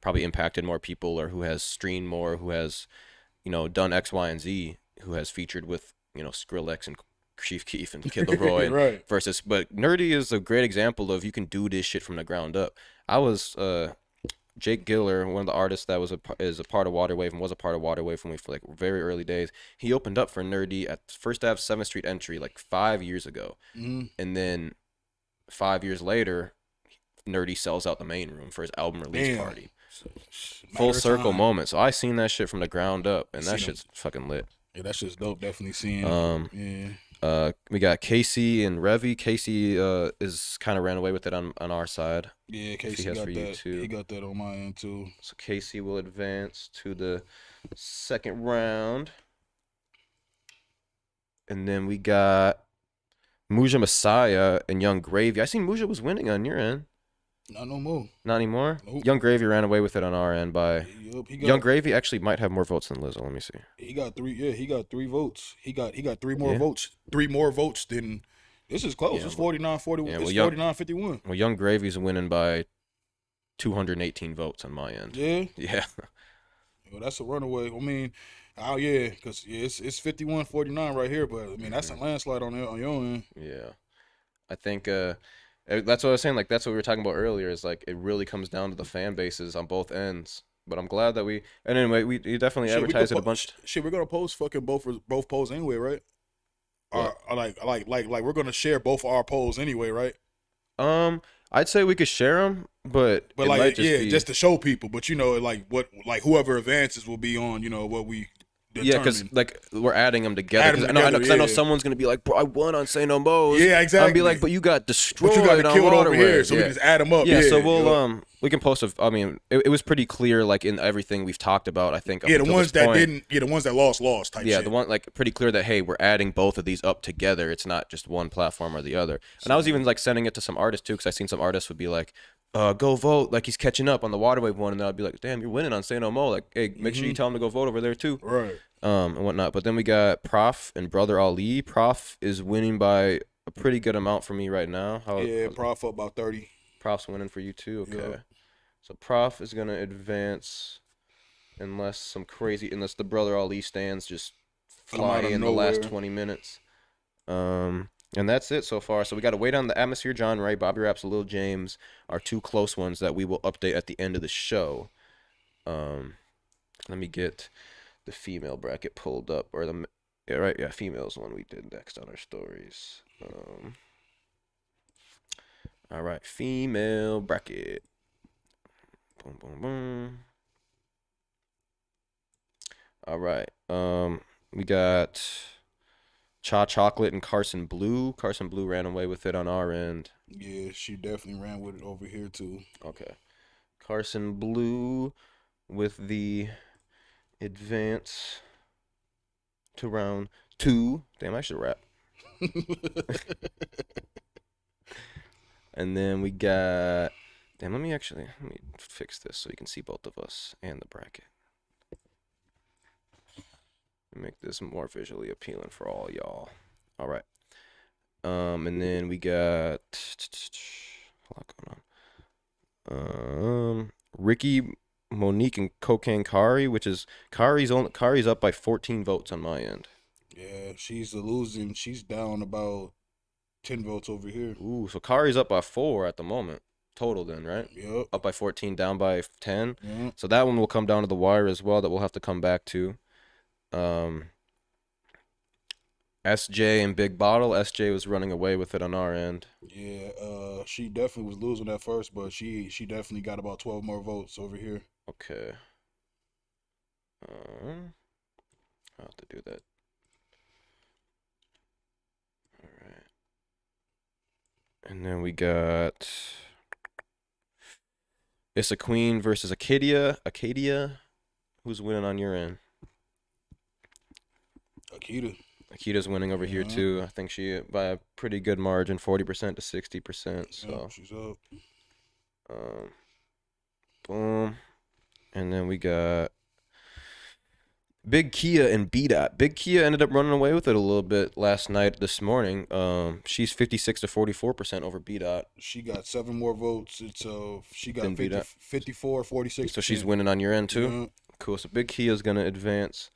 probably impacted more people, or who has streamed more, who has done X, Y, and Z, who has featured with Skrillex and Chief Keef and Kid Laroi, Right. but Nerdy is a great example of you can do this shit from the ground up. I was Jake Giller, one of the artists that is a part of Waterwave and was a part of Waterwave from like very early days. He opened up for Nerdy at First Ave 7th Street entry like 5 years ago, and then 5 years later, Nerdy sells out the main room for his album release party. Full circle moment. So I seen that shit from the ground up, and that shit's fucking lit. Yeah, that shit's dope. Definitely seeing. We got Casey and Revy. Casey is kind of ran away with it on our side. Yeah, Casey has got for you that. too. He got that on my end too. So Casey will advance to the second round. And then we got Muja Messiah and Young Gravy. I seen Muja was winning on your end. Not no more. Not anymore? Nope. Young Gravy ran away with it on our end by... Yup, Young Gravy actually might have more votes than Lizzo. Let me see. He got 3. Yeah, he got 3 votes. He got 3 more Yeah. votes. 3 more votes than. This is close. Yeah, It's 49-41. yeah, well, It's Young- 49-51. Well, Young Gravy's winning by 218 votes on my end. Yeah. Yeah. Well, that's a runaway. I mean, yeah, because it's 51-49 right here, but I mean that's a landslide on your end. Yeah. I think that's what I was saying. Like, that's what we were talking about earlier, is like it really comes down to the fan bases on both ends. But I'm glad that we... And anyway, we definitely advertised it a bunch. Shit, we're gonna post fucking both polls anyway, right? What? Or like we're gonna share both our polls anyway, right? I'd say we could share them, but it like might just be... just to show people. But like whoever advances will be on what we determine. Yeah, because like we're adding them together. Because I know someone's gonna be like, "Bro, I won on Say No Mo's." Yeah, exactly. I'd be like, "But you got destroyed. But you got on killed over here, Waterway." so we can just add them up. Yeah, so we'll we can post I mean, it was pretty clear, like in everything we've talked about. I think. Yeah, the ones that didn't. Yeah, the ones that lost. Type yeah, shit. the one like pretty clear that, hey, we're adding both of these up together. It's not just one platform or the other. And I was even like sending it to some artists too, because I seen some artists would be like, go vote, like he's catching up on the Waterwave one, and then I'd be like, damn, you're winning on Say No Mo. Like, hey, make sure you tell him to go vote over there too. Right. And whatnot. But then we got Prof and Brother Ali. Prof is winning by a pretty good amount for me right now. Prof up about 30. Prof's winning for you too. Okay. Yeah. So Prof is gonna advance unless the Brother Ali stands just fly out of in the last nowhere. 20 minutes. And that's it so far. So we got to wait on the Atmosphere, John Ray, Bobby Raps, Lil James, our 2 close ones that we will update at the end of the show. Let me get the female bracket pulled up, or female's the one we did next on our stories. All right, female bracket. Boom, boom, boom. All right. We got Cha Chocolate and Carson Blue. Carson Blue ran away with it on our end. Yeah, she definitely ran with it over here too. Okay. Carson Blue with the advance to round 2. Damn, I should rap. And then we got. Damn, let me fix this so you can see both of us and the bracket. Make this more visually appealing for all y'all. All right. And then we got a lot going on. Ricky, Monique, and Cocaine Kari, which is Kari's up by 14 votes on my end. Yeah, she's losing. She's down about 10 votes over here. Ooh, so Kari's up by 4 at the moment. Total then, right? Yep. Up by 14, down by 10. Yep. So that one will come down to the wire as well that we'll have to come back to. SJ and Big Bottle. SJ was running away with it on our end. Yeah, she definitely was losing at first, but she definitely got about 12 more votes over here. Okay. I'll have to do that. All right. And then we got It's a Queen versus Acadia. Acadia, who's winning on your end? Akita's winning over here too. I think she by a pretty good margin, 40% to 60%. So yep, she's up. Boom. And then we got Big Kia and B-Dot. Big Kia ended up running away with it a little bit this morning. She's 56 to 44% over B-Dot. She got 7 more votes. She got 54, 46. So she's winning on your end too? Yeah. Cool. So Big Kia's going to advance.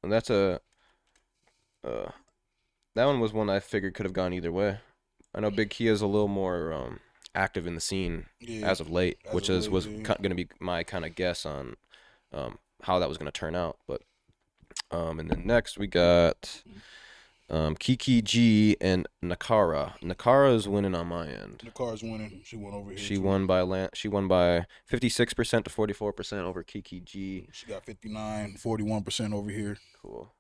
And that's that one was one I figured could have gone either way. I know Big Kia's a little more active in the scene as of late, was going to be my kind of guess on how that was going to turn out. But and then next we got Kiki G and Nakara. Nakara is winning on my end. Nakara's winning. She won over here. She won by 56% to 44% over Kiki G. She got 59, 41% over here. Cool.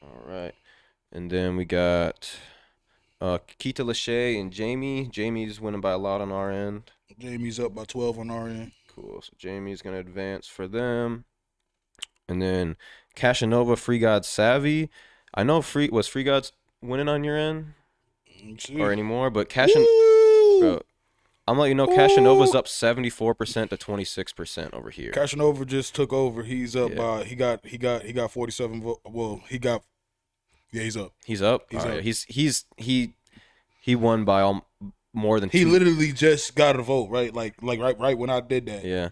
All right. And then we got Kita Lachey and Jamie. Jamie's winning by a lot on our end. Jamie's up by 12 on our end. Cool. So Jamie's going to advance for them. And then Cashanova, Free God Savvy. I know Free God's winning on your end or anymore, but bro, I'm letting you know Cashanova's up 74% to 26% over here. Cashanova just took over. He's up by he got 47 votes. Well, he's up. He's up. He's up. He won by more than He literally just got a vote, right? Like right when I did that. Yeah.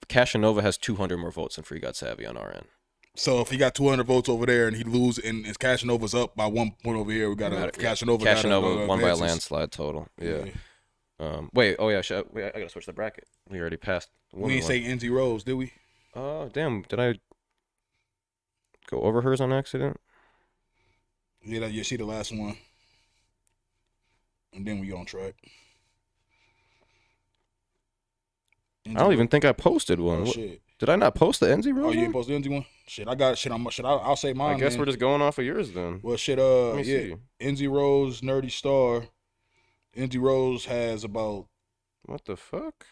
Cashanova has 200 more votes than Free God Savvy on our end. So if he got 200 votes over there and he lose and Cashanova's up by 1 point over here, we got Cashanova won by a landslide total. Yeah. Wait. Oh yeah. I gotta switch the bracket. We already passed. We didn't say Enzy Rose, did we? Oh damn! Did I go over hers on accident? Yeah. You see the last one, and then we on track. I don't even think I posted one. Oh, shit. Did I not post the Enzy Rose? Oh, you ain't post the Enzy one? Shit, I got shit. I'll say mine. I guess we're just going off of yours then. Well, shit. Let me see. Enzy Rose, Nerdy Star. Enzy Rose has about. What the fuck?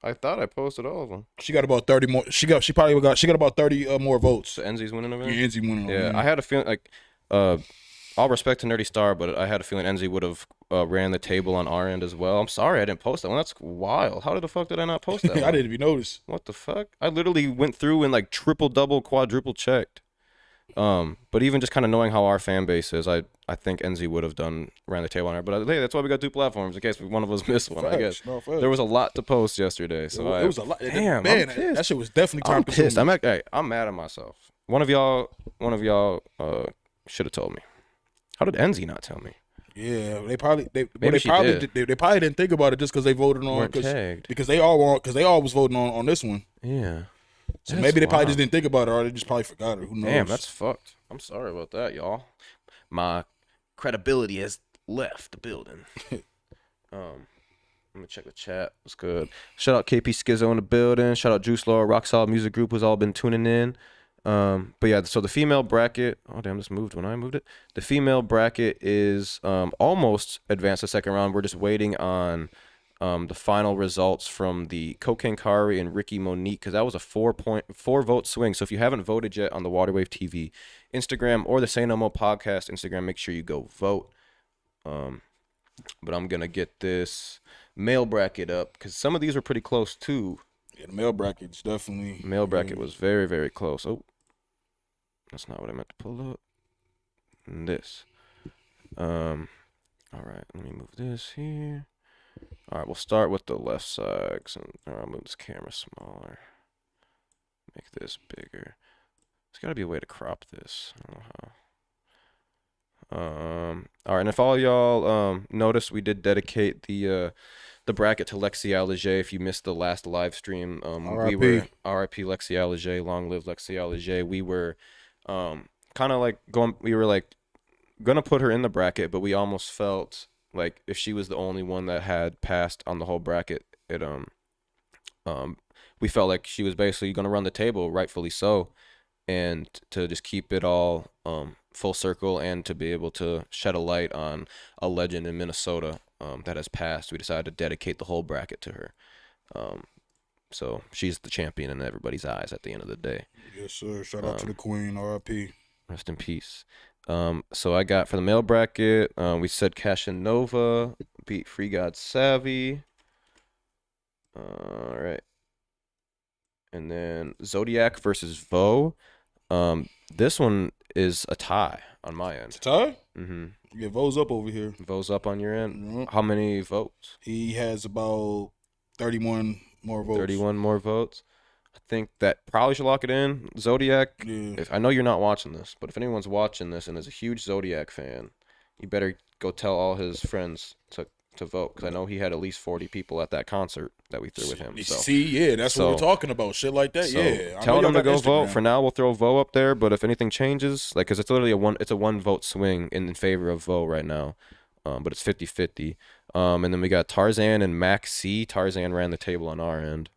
I thought I posted all of them. She got about 30 more. She got about 30 more votes. So Enzy's winning over. Yeah, Enzy winning. Yeah, I had a feeling like, all respect to Nerdy Star, but I had a feeling Enzy would have ran the table on our end as well. I'm sorry I didn't post that one. That's wild. How the fuck did I not post that one? I didn't even notice. What the fuck? I literally went through and like triple, double, quadruple checked. But even just kind of knowing how our fan base is, I think Enzy would have ran the table on her. But hey, that's why we got 2 platforms in case one of us missed one. I guess there was a lot to post yesterday, so it was a lot. Damn, man, that shit was definitely time pissed. I'm mad at myself. One of y'all should have told me. How did Enzy not tell me? Yeah, they probably didn't think about it just because they voted on because they all was voting on this one. Yeah. So maybe they probably just didn't think about it, or they just probably forgot it. Who knows? Damn, that's fucked. I'm sorry about that, y'all. My credibility has left the building. Let me check the chat. What's good? Shout out KP Skizzo in the building. Shout out Juice Law, Rock Solid Music Group, who's all been tuning in. But yeah, so the female bracket. Oh damn, this moved when I moved it. The female bracket is almost advanced to second round. We're just waiting on the final results from the Cocaine Kari and Ricky Monique, because that was a 4 vote swing. So if you haven't voted yet on the Waterwave TV Instagram or the Say No More podcast Instagram, make sure you go vote. But I'm gonna get this male bracket up because some of these were pretty close too. Yeah, the male bracket's definitely. Male bracket was very, very close. Oh, that's not what I meant to pull up. And this. All right, let me move this here. All right, we'll start with the left side. I'll move this camera smaller. Make this bigger. There's got to be a way to crop this. I don't know how. All right, and if all y'all noticed, we did dedicate the bracket to Lexi Alger. If you missed the last live stream, we were R.I.P. Lexi Alger, long live Lexi Alger. We were kind of like gonna put her in the bracket, but we almost felt like if she was the only one that had passed on the whole bracket, we felt like she was basically gonna run the table, rightfully so, and to just keep it all full circle and to be able to shed a light on a legend in Minnesota that has passed, we decided to dedicate the whole bracket to her. So she's the champion in everybody's eyes at the end of the day. Yes, sir. Shout out to the queen, R.I.P. Rest in peace. So I got for the male bracket, we said Cashinova beat Free God Savvy. All right. And then Zodiac versus Vo. This one is a tie on my end. It's a tie? Mm-hmm. Yeah, Vo's up over here. Vo's up on your end? Mm-hmm. How many votes? He has about 31 more votes. 31 more votes. I think that probably should lock it in. Zodiac, Yeah. I know you're not watching this, but if anyone's watching this and is a huge Zodiac fan, you better go tell all his friends to vote, because I know he had at least 40 people at that concert that we threw with him. So. See, yeah, that's what we're talking about. Shit like that, so yeah. Tell them to go vote. For now, we'll throw Vo up there, but if anything changes, like, because it's literally a one vote swing in favor of Vo right now, but it's 50-50. And then we got Tarzan and Max C. Tarzan ran the table on our end.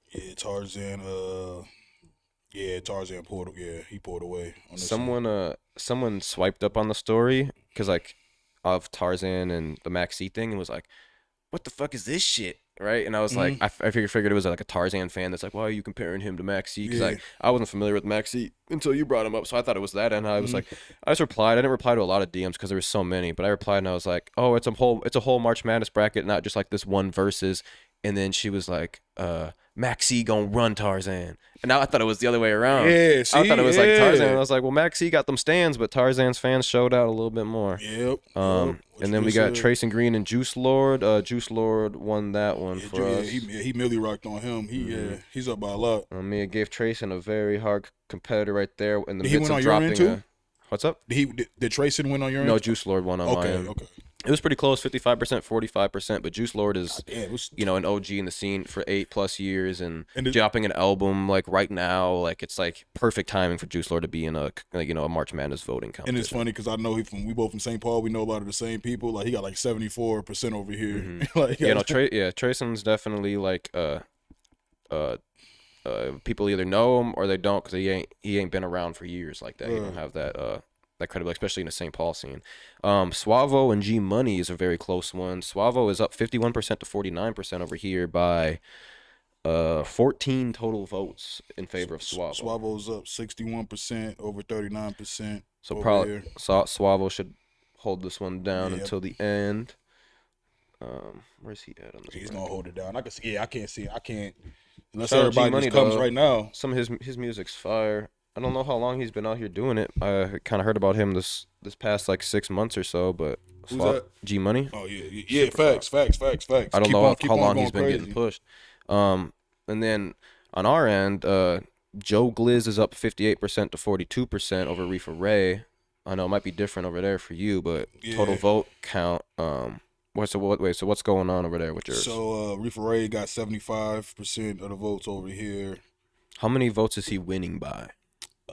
Yeah, Tarzan pulled. Yeah, he pulled away. On this someone swiped up on the story because of Tarzan and the Max C thing and was like, "What the fuck is this shit?" Right? And I was like, I figured it was like a Tarzan fan that's like, "Why are you comparing him to Max C?" Because I wasn't familiar with Max C until you brought him up, so I thought it was that. And I was like, I just replied. I didn't reply to a lot of DMs because there was so many, but I replied and I was like, "Oh, it's a whole March Madness bracket, not just like this one versus." And then she was like, Max C gonna run Tarzan. And now I thought it was the other way around. Yeah, see? I thought it was like Tarzan. And I was like, well, Max C got them stands, but Tarzan's fans showed out a little bit more. Yep. And then we got Trace and Green and Juice Lord. Juice Lord won that one for us. He Millie rocked on him. He's up by a lot. Mia gave Trace a very hard competitor right there in the midst of dropping. What's up? Did Trayson win on your end? No, Juice Lord won on my end. Okay. It was pretty close, 55%, 45%, but Juice Lord is, an OG in the scene for 8+ years and dropping an album like right now, like it's like perfect timing for Juice Lord to be in a March Madness voting competition. And it's funny because I know we both from St. Paul. We know a lot of the same people. Like he got like 74% over here. Trayson's definitely like people either know him or they don't because he ain't been around for years like that. He don't have that credibility, especially in the St. Paul scene. Suavo and G Money is a very close one. Suavo is up 51% to 49% over here by 14 total votes in favor of Suavo. Suavo's up 61% over 39%. So probably Suavo should hold this one down until the end. Where's he at on this? He's gonna hold it down. I can see. I can't. Unless Shout everybody just comes right now. Some of his music's fire. I don't know how long he's been out here doing it. I kind of heard about him this past like 6 months or so, but who's that? G Money. Oh yeah. Facts. I don't know how long he's been getting pushed. And then on our end, Joe Gliz is up 58% to 42% over Reefa Ray. I know it might be different over there for you, but total vote count. So what's going on over there with yours? So Reefa Ray got 75% of the votes over here. How many votes is he winning by?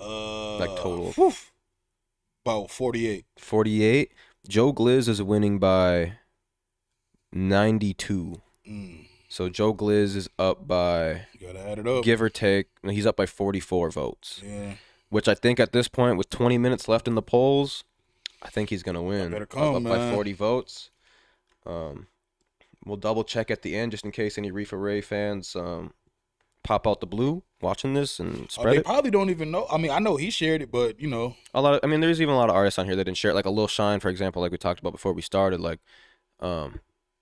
Like total? About 48. 48. Joe Gliz is winning by 92. So Joe Gliz is up by, you gotta add it up, give or take, he's up by 44 votes. Yeah. which I think at this point, with 20 minutes left in the polls, I think he's gonna win. better come, up man. by 40 votes. We'll double check at the end just in case any Reefer Ray fans pop out the blue watching this and spread They it. probably don't even know. I mean, I know he shared it, but you know, There's even a lot of artists on here that didn't share it. Like a Lil Shine, for example, like we talked about before we started. Like,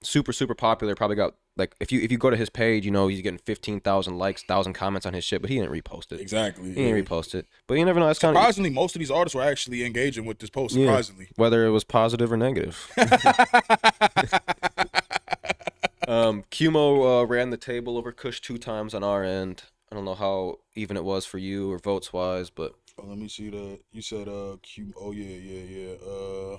super popular. Probably got like if you go to his page, you know he's getting 15,000 likes, 1,000 comments on his shit, but he didn't repost it. exactly. He didn't repost it, but you never know. That's kind of Surprisingly, most of these artists were actually engaging with this post. Surprisingly, whether it was positive or negative. Cumo ran the table over Kush 2 times on our end. I don't know how even it was for you or votes wise, but let me see that. You said Q. Oh yeah.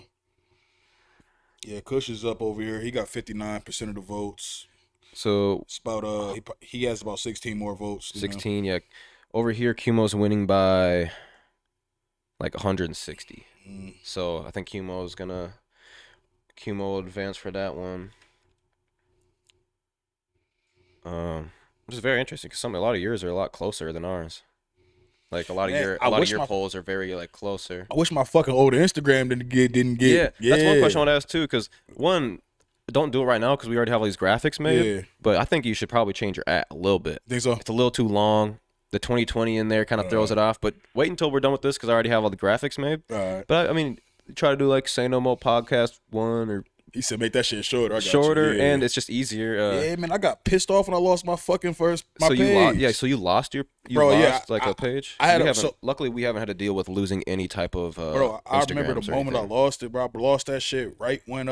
Yeah, Kush is up over here. He got 59% of the votes. So it's about he has about 16 more votes. 16, yeah. Over here, Cumo's winning by like 160. So I think Cumo will advance for that one. Which is very interesting because a lot of yours are a lot closer than ours. Like a lot of your polls are very like closer. I wish my fucking older Instagram didn't get. Yeah, that's one question I want to ask too. Because one, don't do it right now because we already have all these graphics made. Yeah. But I think you should probably change your a little bit. Think so? It's a little too long. The 2020 in there kind of throws it off. But wait until we're done with this because I already have all the graphics made. All right. But I mean, try to do like Say No More Podcast 1 or. He said make that shit shorter. And it's just easier. Yeah, man, I got pissed off when I lost my fucking page. So you lost a page? Luckily, we haven't had to deal with losing any type of bro, I remember the moment I lost it, bro. I lost that shit right when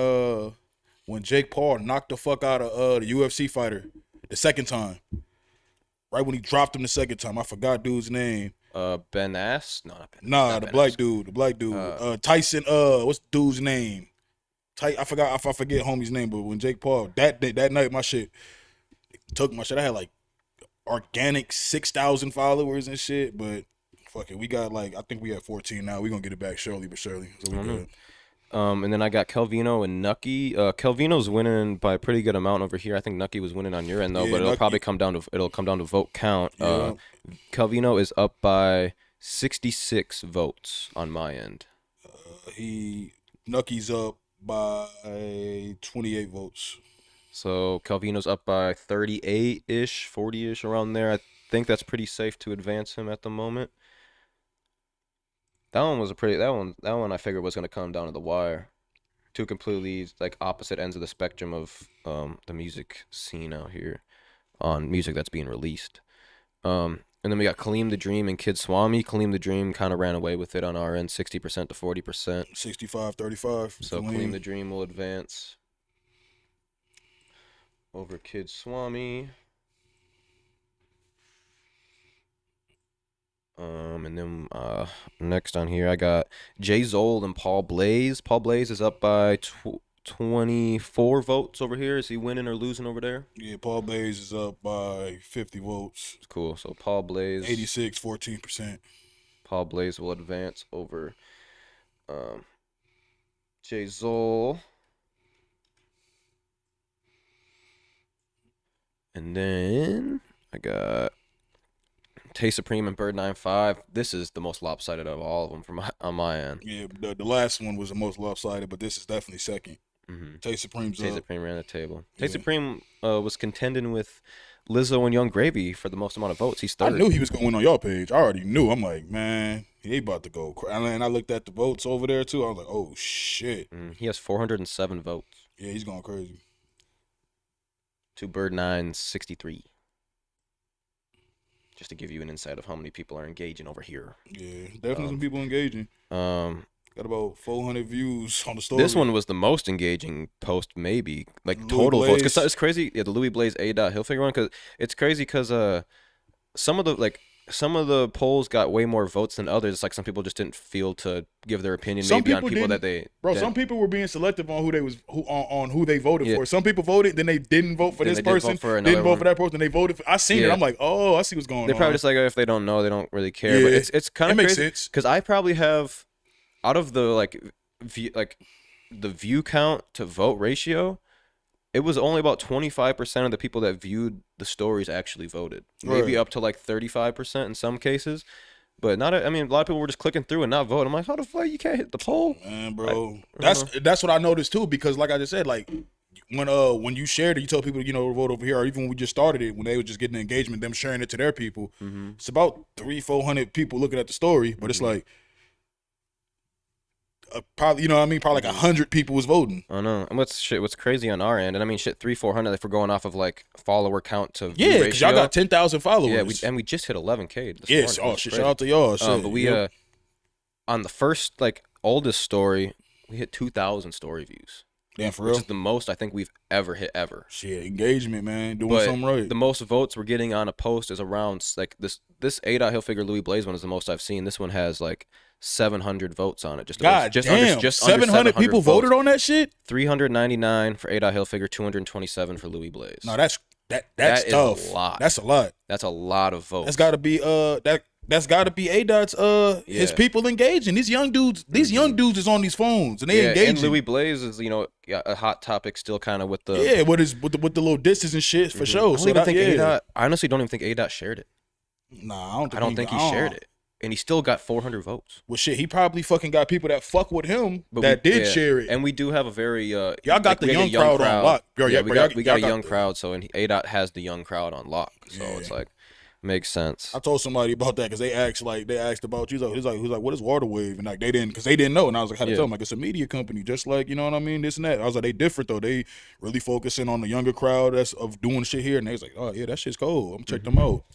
Jake Paul knocked the fuck out of the UFC fighter the second time. Right when he dropped him the second time. I forgot dude's name. Ben Ass? No, not Ben. Nah, the black dude. Tyson, what's the dude's name? I forget homie's name, but when Jake Paul that night my shit took my shit. I had like organic 6,000 followers and shit, but fuck it, we got I think we have 14 now. We gonna get it back surely but surely. So we good. And then I got Kelvino and Nucky. Kelvino's winning by a pretty good amount over here. I think Nucky was winning on your end though, but it'll probably come down to vote count. Yeah. Kelvino is up by 66 votes on my end. Nucky's up by 28 votes. So Calvino's up by 38-ish, 40-ish, around there. I think that's pretty safe to advance him at the moment. That one I figured was going to come down to the wire. Two completely like opposite ends of the spectrum of the music scene out here on music that's being released. And then we got Kaleem the Dream and Kid Swami. Kaleem the Dream kind of ran away with it on our end, 60% to 40%. 65-35. So Kaleem the Dream will advance over Kid Swami. And then next on here, I got Jay Zold and Paul Blaze. Paul Blaze is up by 24 votes over here. Is he winning or losing over there? Yeah, Paul Blaze is up by 50 votes. Cool. So Paul Blaze 86, 14%. Paul Blaze will advance over Jay Zold. And then I got Tay Supreme and Bird 95. This is the most lopsided of all of them on my end. Yeah, the last one was the most lopsided, but this is definitely second. Mm-hmm. Tay Supreme ran the table. Tay Supreme was contending with Lizzo and Young Gravy for the most amount of votes. He's third. I knew he was going to win on your page. I already knew. I'm like, man, he about to go. And I looked at the votes over there too. I was like, oh shit. He has 407 votes. Yeah, he's going crazy. To Bird 9's 63. Just to give you an insight of how many people are engaging over here. Yeah, definitely some people engaging. Got about 400 views on the story. This one was the most engaging post, maybe like total votes. Cause it's crazy. Yeah, the Louis Blaze A. Hilfiger one. Cause it's crazy because some of the polls got way more votes than others. It's like some people just didn't feel to give their opinion. Maybe on people that they. Bro, some people were being selective on who they voted for. Some people voted, then they didn't vote for this person. Didn't vote for that person. They voted for. I seen it. I'm like, oh, I see what's going on. They're probably just like, if they don't know, they don't really care. Yeah. But it's kind of crazy. Makes sense. Because I probably have, out of the the view count to vote ratio, it was only about 25% of the people that viewed the stories actually voted. Maybe up to like 35% in some cases. But not. I mean, a lot of people were just clicking through and not voting. I'm like, how the fuck you can't hit the poll? Man, I bro, don't know. that's what I noticed too. Because like I just said, like when you shared it, you told people vote over here, or even when we just started it, when they were just getting the engagement, them sharing it to their people. Mm-hmm. It's about 300-400 people looking at the story, but it's like probably probably like 100 people was voting. I know. And what's crazy on our end, and I mean, 300-400 if we're going off of like follower count to view Yeah, because y'all ratio. got 10,000 followers. Yeah, we just hit 11K this Yes. morning. Oh shit! Shout out to y'all. Shit. But we on the first like oldest story, we hit 2,000 story views, damn, for which real. is the most I think we've ever hit ever. Shit, engagement, man, doing But something right. the most votes we're getting on a post is around like this A. Hilfiger Louis Blaze one is the most I've seen. This one has like 700 votes on it. God damn, under 700 people votes. voted on that shit. 399 for A. Hilfiger, 227 for Louis Blaze. No, that's That is tough. a lot. That's a lot. That's a lot of votes. That's got to be that's got to be A Dot's his people engaging. These young dudes is on these phones and they engaging. And Louis Blaze is a hot topic still kind of with the with the little distance and shit for sure. I honestly don't even think A Dot shared it. Nah, I don't think he shared it. And he still got 400 votes. Well, shit, he probably fucking got people that fuck with him did share it. And we do have a very y'all got the young crowd on lock. We got a young crowd, so and A Dot has the young crowd on lock. So it's like makes sense. I told somebody about that because they asked about you. He's like, what is Water Wave? And like they didn't know. And I was like, how to tell them? Like it's a media company, just like you know what I mean, this and that. I was like, they different though. They really focusing on the younger crowd that's of doing shit here. And they was like, oh yeah, that shit's cool. I'm gonna check them out.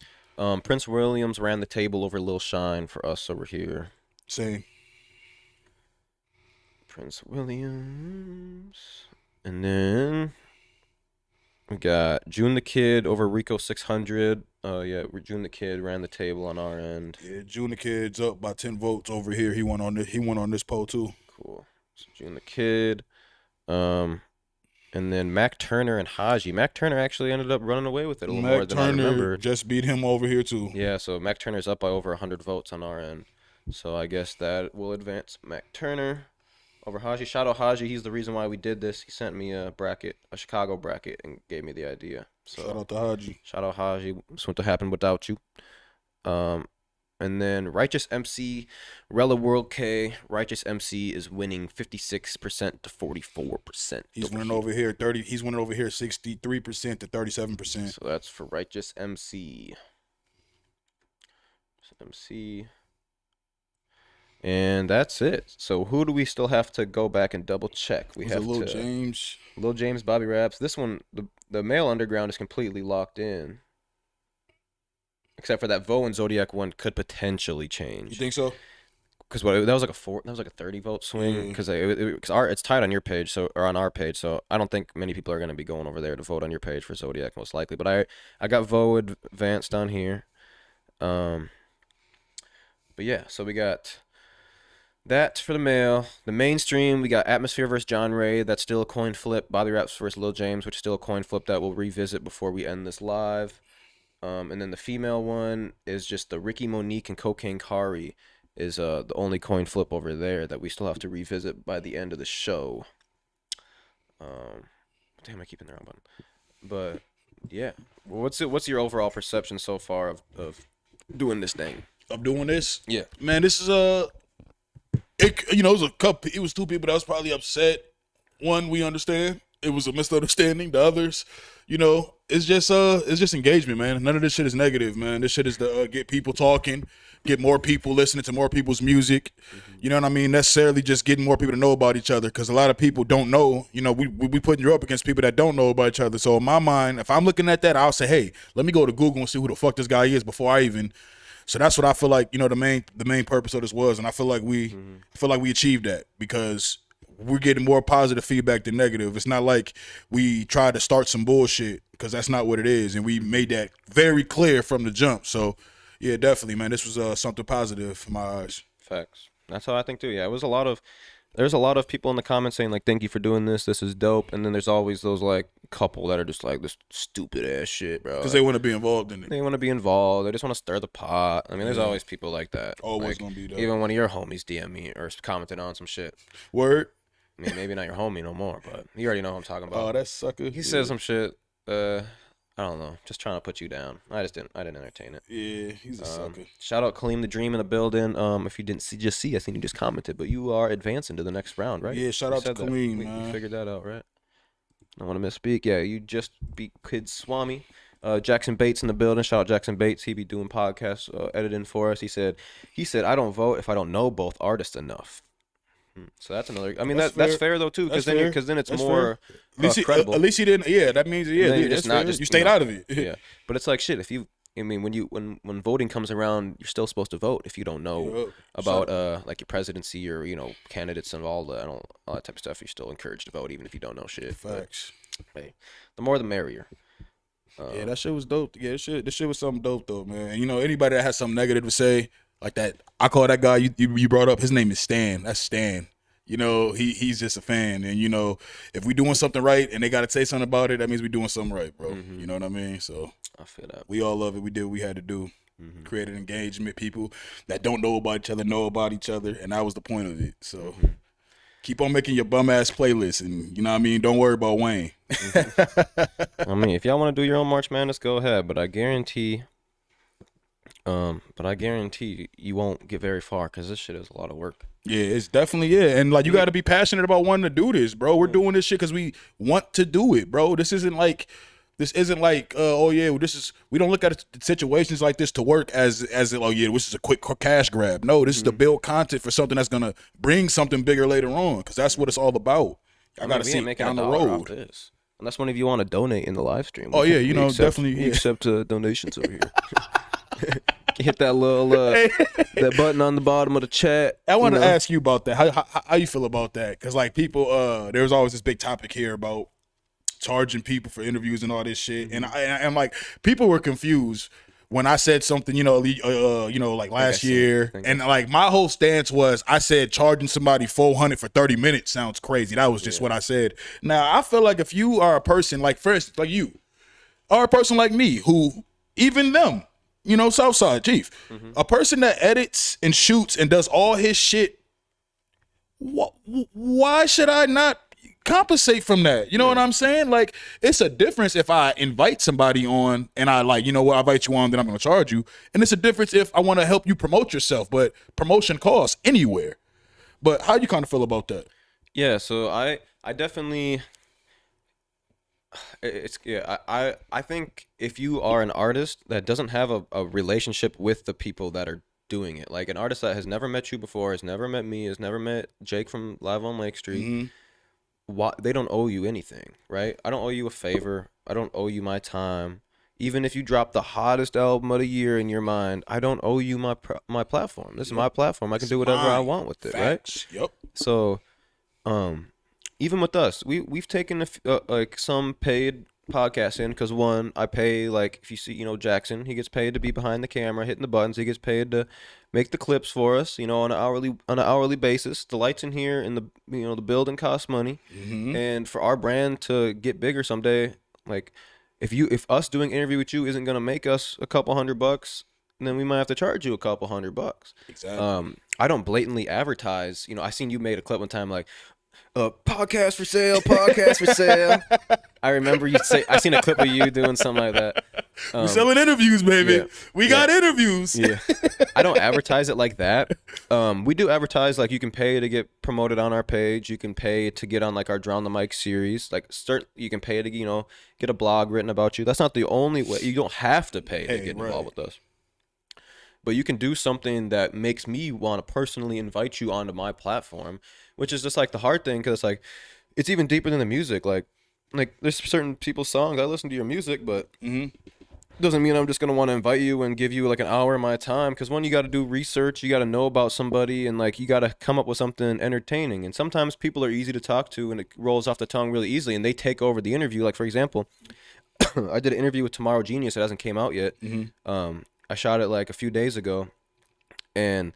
Prince Williams ran the table over Lil Shine for us over here. Same. Prince Williams. And then we got June the Kid over Rico 600. June the Kid ran the table on our end. Yeah, June the Kid's up by 10 votes over here. He went on this poll too. Cool. So June the Kid. And then Mac Turner and Haji. Mac Turner actually ended up running away with it a little more than I remember. Just beat him over here too. Yeah, so Mac Turner's up by over 100 votes on our end. So I guess that will advance Mac Turner over Haji. Shout out Haji. He's the reason why we did this. He sent me a Chicago bracket, and gave me the idea. So shout out to Haji. Shout out Haji. This wouldn't have happened without you. And then Righteous MC, Rella World K. Righteous MC is winning 56% to 44%. He's winning over here 30. He's winning over here 63% to 37%. So that's for Righteous MC. And that's it. So who do we still have to go back and double check? We have Lil James. Lil James, Bobby Raps. This one, the male underground is completely locked in. Except for that Vo and Zodiac one could potentially change. You think so? Because that was like a 30 vote swing. Because it's tied on your page, or on our page. So I don't think many people are going to be going over there to vote on your page for Zodiac most likely. But I got Vo advanced on here. But yeah, so we got that for the male. The mainstream, we got Atmosphere versus John Ray. That's still a coin flip. Bobby Raps versus Lil James, which is still a coin flip that we'll revisit before we end this live. And then the female one is just the Ricky Monique and Cocaine Kari is the only coin flip over there that we still have to revisit by the end of the show. Damn, I keep in the wrong button. But yeah, what's your overall perception so far of doing this thing? Of doing this? Yeah, man, this is it was two people that was probably upset. One, we understand. It was a misunderstanding. The others, it's just engagement, man. None of this shit is negative, man. This shit is to get people talking, get more people listening to more people's music. Mm-hmm. You know what I mean? Necessarily just getting more people to know about each other, because a lot of people don't know. We putting you up against people that don't know about each other. So in my mind, if I'm looking at that, I'll say, hey, let me go to Google and see who the fuck this guy is before I even. So that's what I feel like. The main purpose of this was, and I feel like we achieved that, because we're getting more positive feedback than negative. It's not like we tried to start some bullshit, because that's not what it is. And we made that very clear from the jump. So, yeah, definitely, man. This was something positive in my eyes. Facts. That's how I think, too. Yeah, there's a lot of people in the comments saying, like, thank you for doing this. This is dope. And then there's always those, like, couple that are just like, this stupid-ass shit, bro. Because they want to be involved in it. They want to be involved. They just want to stir the pot. I mean, there's always people like that. Always going to be that. Even one of your homies DM me or commented on some shit. Word? I mean, maybe not your homie no more, but you already know what I'm talking about. Oh, that sucker. He said some shit. I I don't know. Just trying to put you down. I didn't entertain it. Yeah, he's a sucker. Shout out Kaleem the Dream in the building. If you didn't see, I seen you just commented, but you are advancing to the next round, right? Yeah, shout You out to said that. Kaleem, We man. figured that out, right? I don't want to misspeak. Yeah, you just beat Kid Swami. Jackson Bates in the building. Shout out Jackson Bates. He be doing podcasts, editing for us. He said, I don't vote if I don't know both artists enough. So that's another. I mean, that's fair though too, because then it's That's more At credible. least he didn't. Yeah, that means then you're that's just not fair. just, you stayed out of it. Yeah, but it's like shit. If you, I mean, when voting comes around, you're still supposed to vote if you don't know about like your presidency or candidates and all that type of stuff. You're still encouraged to vote even if you don't know shit. Facts. But, hey, the more the merrier. Yeah, that shit was dope. Yeah, this shit was something dope though, man. Anybody that has something negative to say like that, I call that guy you brought up. His name is Stan. That's Stan. He's just a fan, and if we doing something right and they got to say something about it, that means we doing something right, bro. Mm-hmm. You know what I mean? So I feel that. we all love it. We did what we had to do. Mm-hmm. Created engagement. People that don't know about each other know about each other, and that was the point of it. So keep on making your bum ass playlist, and you know what I mean. Don't worry about Wayne. I mean, if y'all want to do your own March Madness, go ahead. But I guarantee you won't get very far because this shit is a lot of work. Yeah, it's definitely and like you got to be passionate about wanting to do this, bro. We're doing this shit because we want to do it, bro. This isn't like we don't look at situations like this to work as this is a quick cash grab. No, this is to build content for something that's gonna bring something bigger later on, because that's what it's all about. I gotta see it down the road. Unless one of you want to donate in the live stream. Oh yeah, definitely. We accept donations over here. Hit that little that button on the bottom of the chat. I want to ask you about that. How you feel about that? Because like people, there's always this big topic here about charging people for interviews and all this shit, and I'm like, people were confused when I said something, like last year, and like my whole stance was, I said charging somebody $400 for 30 minutes sounds crazy. That was just what I said. Now I feel like if you are a person like you are a person like me, who even them. Southside Chief, a person that edits and shoots and does all his shit. Why should I not compensate from that? You know what I'm saying? Like, it's a difference if I invite somebody on and I I invite you on, then I'm going to charge you. And it's a difference if I want to help you promote yourself, but promotion costs anywhere. But how you kind of feel about that? Yeah, so I definitely. I think if you are an artist that doesn't have a relationship with the people that are doing it, like an artist that has never met you before, has never met me, has never met Jake from Live on Lake Street, they don't owe you anything, right? I don't owe you a favor. I don't owe you my time. Even if you drop the hottest album of the year in your mind, I don't owe you my platform. This is my platform. I can do whatever I want with it, Facts. Right? Yep. So, even with us, we've taken like some paid podcasts in, because one, I pay, like, if you see Jackson, he gets paid to be behind the camera hitting the buttons. He gets paid to make the clips for us, on an hourly basis. The lights in here and the building costs money, and for our brand to get bigger someday, like if us doing an interview with you isn't gonna make us a couple $100, then we might have to charge you a couple $100. Exactly. I don't blatantly advertise. I seen you made a clip one time like, podcast for sale. I remember you say, I seen a clip of you doing something like that. We're selling interviews, baby. Yeah. We got interviews. Yeah. I don't advertise it like that. We do advertise, like, you can pay to get promoted on our page. You can pay to get on, like, our Drown the Mic series. Like, you can pay to, get a blog written about you. That's not the only way. You don't have to pay to get involved with us. But you can do something that makes me want to personally invite you onto my platform, which is just like the hard thing, because like it's even deeper than the music. Like there's certain people's songs, I listen to your music, but doesn't mean I'm just gonna want to invite you and give you like an hour of my time. Because one, you got to do research, you got to know about somebody, and like you got to come up with something entertaining. And sometimes people are easy to talk to, and it rolls off the tongue really easily, and they take over the interview. Like, for example, I did an interview with Tomorrow Genius. It hasn't came out yet. I shot it like a few days ago, and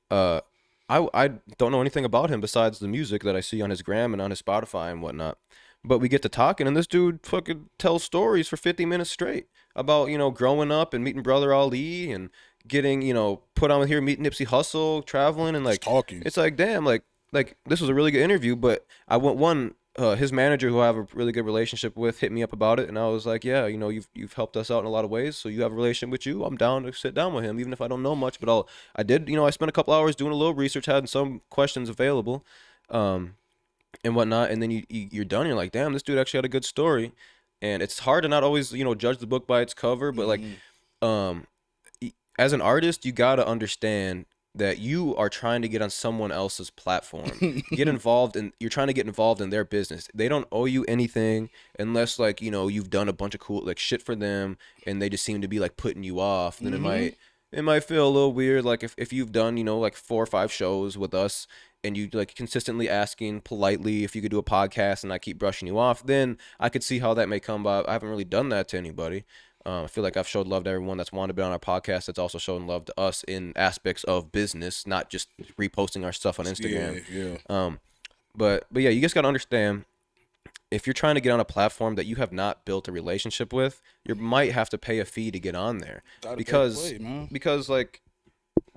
I don't know anything about him besides the music that I see on his gram and on his Spotify and whatnot. But we get to talking, and this dude fucking tells stories for 50 minutes straight about, growing up and meeting Brother Ali and getting, put on with here, meeting Nipsey Hussle, traveling, and like talking. It's like, damn, like this was a really good interview, but I want one. his manager, who I have a really good relationship with, hit me up about it, and I was like, yeah, you know, you've helped us out in a lot of ways, so you have a relationship with you. I'm down to sit down with him, even if I don't know much, but I did, you know, I spent a couple hours doing a little research, had some questions available, um, and whatnot, and then you're done. You're like, damn, this dude actually had a good story, and it's hard to not always, you know, judge the book by its cover, but like, um, as an artist, you gotta understand that you are trying to get on someone else's platform. You're trying to get involved in their business. They don't owe you anything unless, like, you know, you've done a bunch of cool like shit for them and they just seem to be like putting you off. Then it might feel a little weird, like if you've done, you know, like 4 or 5 shows with us and you like consistently asking politely if you could do a podcast and I keep brushing you off, then I could see how that may come by. I haven't really done that to anybody. I feel like I've showed love to everyone that's wanted to be on our podcast. That's also shown love to us in aspects of business, not just reposting our stuff on Instagram. Yeah. But yeah, you just gotta understand, if you're trying to get on a platform that you have not built a relationship with, you might have to pay a fee to get on there, because like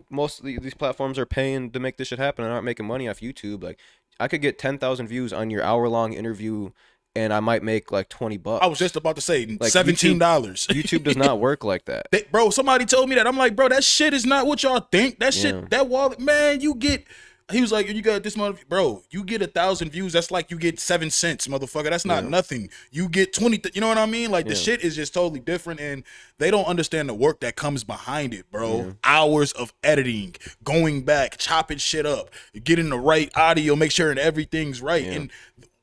most of these platforms are paying to make this shit happen and aren't making money off YouTube. Like, I could get 10,000 views on your hour-long interview and I might make like $20. I was just about to say Like, $17. YouTube does not work like that. Bro, somebody told me that. I'm like, bro, that shit is not what y'all think. That shit, Yeah. that wallet, man, you get. He was like, you got this month, bro. You get 1,000 views. That's like you get 7 cents, motherfucker. That's not nothing. You get 20. You know what I mean? Like, the shit is just totally different, and they don't understand the work that comes behind it, bro. Yeah. Hours of editing, going back, chopping shit up, getting the right audio, make sure everything's right, and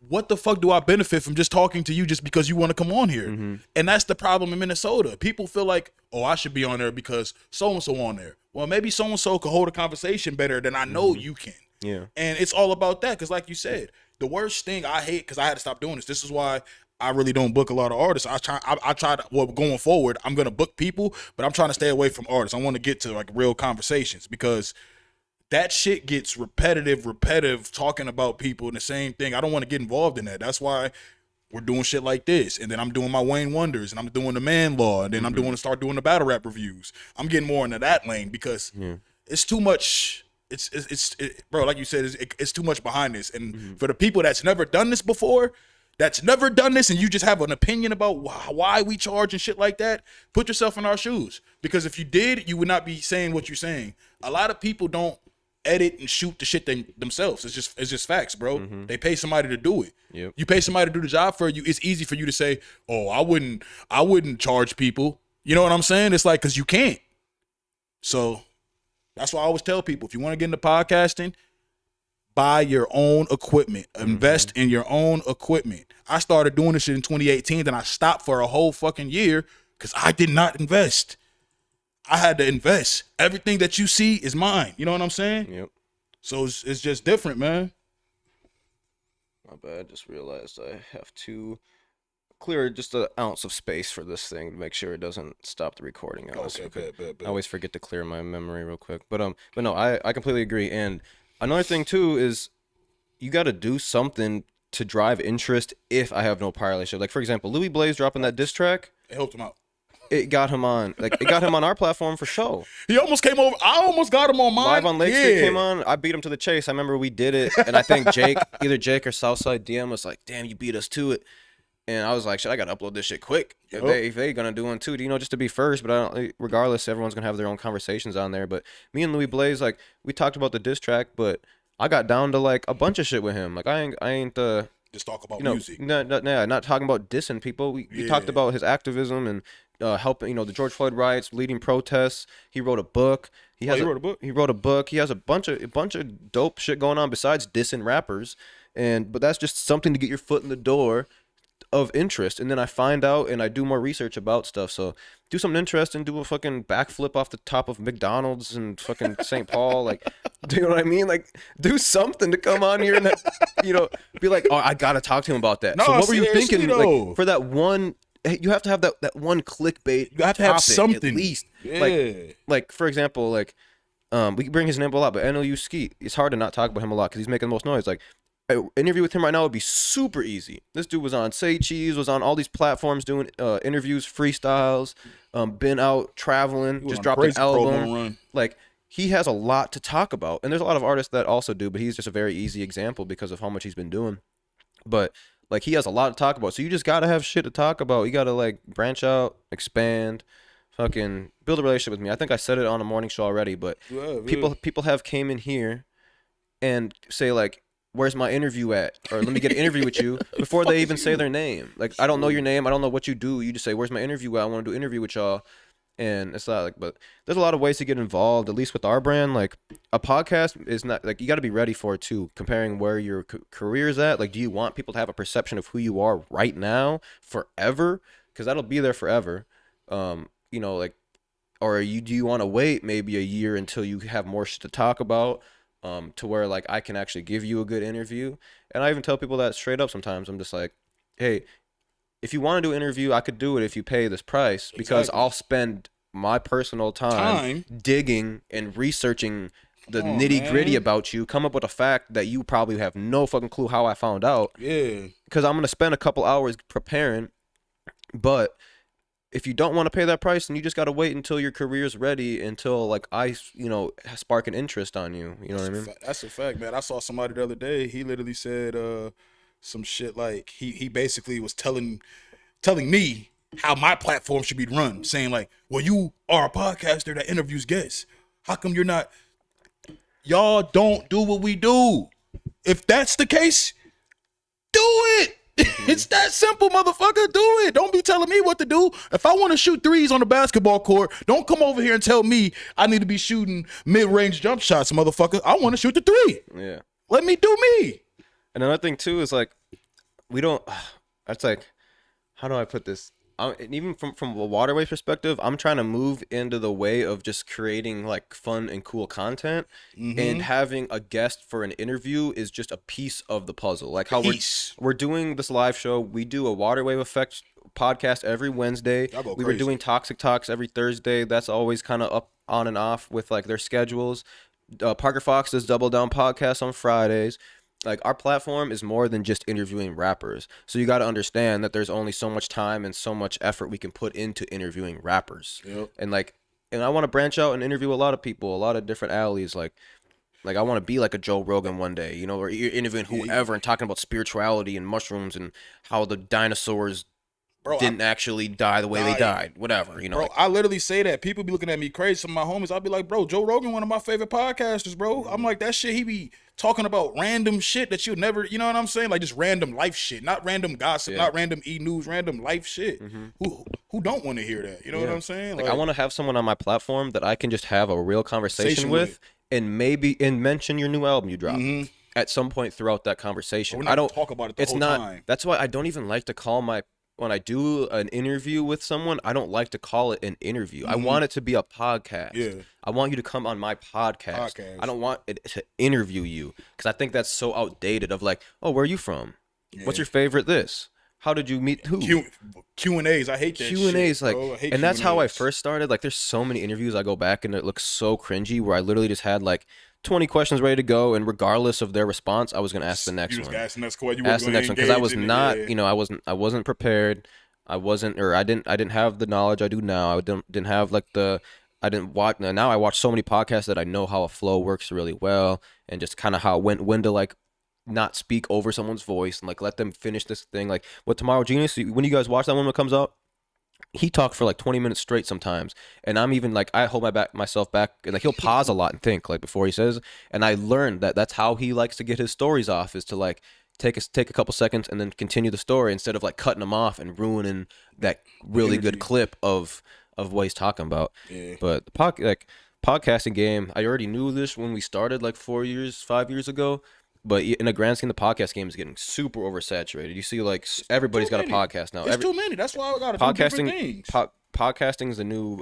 what the fuck do I benefit from just talking to you just because you want to come on here? And that's the problem in Minnesota. People feel like, oh, I should be on there because so-and-so on there. Well, maybe so-and-so could hold a conversation better than I know you can. Yeah. And it's all about that, because like you said, the worst thing I hate, because I had to stop doing this. This is why I really don't book a lot of artists. I try to, well, going forward, I'm going to book people, but I'm trying to stay away from artists. I want to get to like real conversations, because that shit gets repetitive, talking about people and the same thing. I don't want to get involved in that. That's why we're doing shit like this. And then I'm doing my Wayne Wonders, and I'm doing the Man Law, and then I'm doing start doing the battle rap reviews. I'm getting more into that lane, because it's too much. It's bro, like you said, it's too much behind this. And for the people that's never done this before, and you just have an opinion about why we charge and shit like that, put yourself in our shoes. Because if you did, you would not be saying what you're saying. A lot of people don't edit and shoot the shit themselves. It's just facts, bro. They pay somebody to do it. Yep. You pay somebody to do the job for you. It's easy for you to say, oh, I wouldn't charge people. You know what I'm saying? It's like, because you can't. So that's why I always tell people, if you want to get into podcasting, buy your own equipment. Invest in your own equipment. I started doing this shit in 2018, then I stopped for a whole fucking year because I did not invest. I had to invest. Everything that you see is mine. You know what I'm saying? Yep. So it's just different, man. My bad. Just realized I have to clear just an ounce of space for this thing to make sure it doesn't stop the recording. Okay, bet. I always forget to clear my memory real quick. But no, I completely agree. And another thing too is you got to do something to drive interest if I have no prior relationship. Like, for example, Louis Blaze dropping that diss track. It helped him out. It got him on, it got him on our platform for show. He almost came over. I almost got him on mine. Live on Lake Street came on. I beat him to the chase. I remember we did it, and I think either Jake or Southside DM was like, "Damn, you beat us to it." And I was like, "Shit, I gotta upload this shit quick. If they gonna do one too, you know, just to be first." But I don't. Regardless, everyone's gonna have their own conversations on there. But me and Louis Blaze, like, we talked about the diss track, but I got down to like a bunch of shit with him. Like, I ain't just talk about music. music. Not talking about dissing people. We talked about his activism and helping, the George Floyd riots, leading protests. He wrote a book. He wrote a book. He wrote a book. He has a bunch of dope shit going on besides dissing rappers. But that's just something to get your foot in the door of interest. And then I find out and I do more research about stuff. So do something interesting, do a fucking backflip off the top of McDonald's and fucking St. Paul. Like, do you know what I mean? Like, do something to come on here and, be like, oh, I got to talk to him about that. No, so what were you thinking? Like, for that one, you have to have that one clickbait. You have to have something. At least. Yeah. Like, for example, we can bring his name up a lot, but NLU Skeet, it's hard to not talk about him a lot because he's making the most noise. Like, an interview with him right now would be super easy. This dude was on Say Cheese, was on all these platforms doing interviews, freestyles, been out traveling, just dropped an album. Like, he has a lot to talk about. And there's a lot of artists that also do, but he's just a very easy example because of how much he's been doing. But like he has a lot to talk about, so you just gotta have shit to talk about. You gotta like branch out, expand, fucking build a relationship with me. I think I said it on a morning show already, but Yeah. people have came in here and say like, "Where's my interview at?" or "Let me get an interview with you," before Fuck they is even say you? their name. Like, I don't know your name, I don't know what you do. You just say, "Where's my interview at? I want to do an interview with y'all." And it's not like, but there's a lot of ways to get involved. At least with our brand, like a podcast is not like you got to be ready for it too. Comparing where your career is at, like, do you want people to have a perception of who you are right now forever? Because that'll be there forever. Like, or do you want to wait maybe a year until you have more shit to talk about, to where like I can actually give you a good interview? And I even tell people that straight up sometimes. I'm just like, hey, if you want to do an interview, I could do it if you pay this price, because Exactly. I'll spend my personal time Time. digging and researching the Come on, nitty gritty man. about you, come up with a fact that you probably have no fucking clue how I found out, Yeah. because I'm gonna spend a couple hours preparing. But if you don't want to pay that price, then you just gotta wait until your career's ready, until like I, spark an interest on you. You know what I mean? That's a fact, man. I saw somebody the other day. He literally said some shit like he basically was telling me how my platform should be run, saying like, "Well, you are a podcaster that interviews guests. How come you're not? Y'all don't do what we do. If that's the case, do it." It's that simple, motherfucker. Do it. Don't be telling me what to do. If I want to shoot threes on the basketball court, don't come over here and tell me I need to be shooting mid-range jump shots, motherfucker. I want to shoot the three. Yeah. Let me do me. And another thing too is like, we don't. That's like, how do I put this? And even from a waterway perspective, I'm trying to move into the way of just creating like fun and cool content, and having a guest for an interview is just a piece of the puzzle. Like how Peace. we're doing this live show. We do a waterwave effect podcast every Wednesday. Y'all go We were crazy. doing Toxic Talks every Thursday. That's always kind of up on and off with like their schedules. Parker Fox does Double Down podcast on Fridays. Like, our platform is more than just interviewing rappers. So you got to understand that there's only so much time and so much effort we can put into interviewing rappers. Yep. And like, and I want to branch out and interview a lot of people, a lot of different alleys. Like I want to be like a Joe Rogan one day, or you're interviewing whoever and talking about spirituality and mushrooms and how the dinosaurs Bro, didn't actually die the way they died. Whatever, Bro, like, I literally say that. People be looking at me crazy. Some of my homies, I'll be like, bro, Joe Rogan, one of my favorite podcasters, bro. I'm like, that shit, he be talking about random shit that you'll never, you know what I'm saying? Like just random life shit, not random gossip, Yeah. not random e-news, random life shit. Who don't want to hear that? You know what I'm saying? Like, I want to have someone on my platform that I can just have a real conversation with, and mention your new album you dropped at some point throughout that conversation. We're not I don't talk about it the it's whole not time. That's why I don't even like to call my when I do an interview with someone, I don't like to call it an interview. I want it to be a podcast. Yeah. I want you to come on my podcast. I don't want it to interview you, because I think that's so outdated. Of like, oh, where are you from? What's your favorite this? How did you meet who? Q&As, I hate that Q&As, shit, like, bro. I hate and that's how I Q&As. first started. Like, there's so many interviews I go back and it looks so cringy, where I literally just had like 20 questions ready to go, and regardless of their response, I was gonna ask the next You just one. ask the next question. Ask the next one, because I was not, Yeah. I wasn't prepared. I didn't have the knowledge I do now. I didn't have like I didn't watch. Now I watch so many podcasts that I know how a flow works really well, and just kind of how when to like not speak over someone's voice and like let them finish this thing. Like with Tomorrow Genius, when you guys watch that one when it comes out, he talked for like 20 minutes straight sometimes, and I'm even like, I hold myself back, and like he'll pause a lot and think like before he says. And I learned that that's how he likes to get his stories off, is to like take a couple seconds and then continue the story, instead of like cutting him off and ruining that really good clip of what he's talking about. Yeah. But the podcasting game, I already knew this when we started like 5 years ago. But in a grand scheme, the podcast game is getting super oversaturated. You see, like, everybody's got a podcast now. It's too many. That's why I got to do different things. Podcasting is the new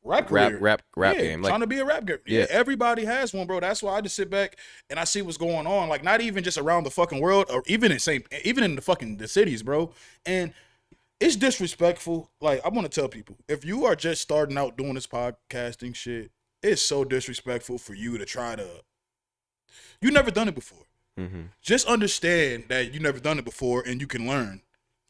rap game. Like, trying to be a rap guy. Yeah, everybody has one, bro. That's why I just sit back and I see what's going on. Like, not even just around the fucking world, or even in the cities, bro. And it's disrespectful. Like, I want to tell people, if you are just starting out doing this podcasting shit, it's so disrespectful for you to try to. You never done it before. Just understand that you never done it before, and you can learn.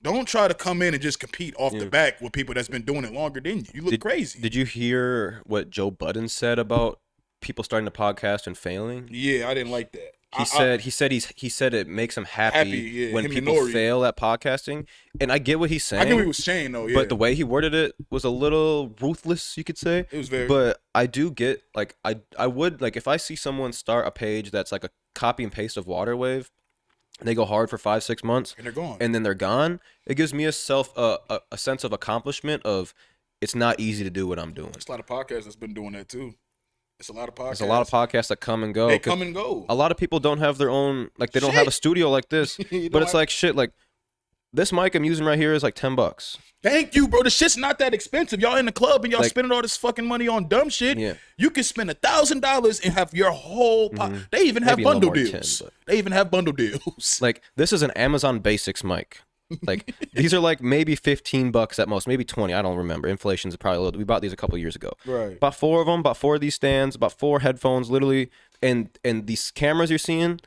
Don't try to come in and just compete off the back with people that's been doing it longer than you. You look crazy. Did you hear what Joe Budden said about people starting to podcast and failing? Yeah, I didn't like that. He said it makes him happy yeah, when him and people Nori. fail at podcasting, and I get what he's saying. I get what he was saying though, yeah. But the way he worded it was a little ruthless, you could say. It was very. But I do get like I would like if I see someone start a page that's like a copy and paste of Waterwave, and they go hard for 5-6 months, and they're gone, and then they're gone. It gives me a sense of accomplishment of it's not easy to do what I'm doing. There's a lot of podcasts that's been doing that too. It's a lot of podcasts. There's a lot of podcasts that come and go. They come and go. A lot of people don't have their own, like they don't have a studio like this. But it's like shit. Like this mic I'm using right here is like $10. Thank you, bro. The shit's not that expensive. Y'all in the club and y'all like, spending all this fucking money on dumb shit. Yeah. You can spend $1,000 and have your whole. They even have bundle deals. They even have bundle deals. Like this is an Amazon Basics mic. Like these are like maybe $15 at most, maybe 20. I don't remember. Inflation's probably a little. We bought these a couple years ago. Right. Bought 4 of them. Bought 4 of these stands. Bought 4 headphones. Literally, and these cameras you're seeing,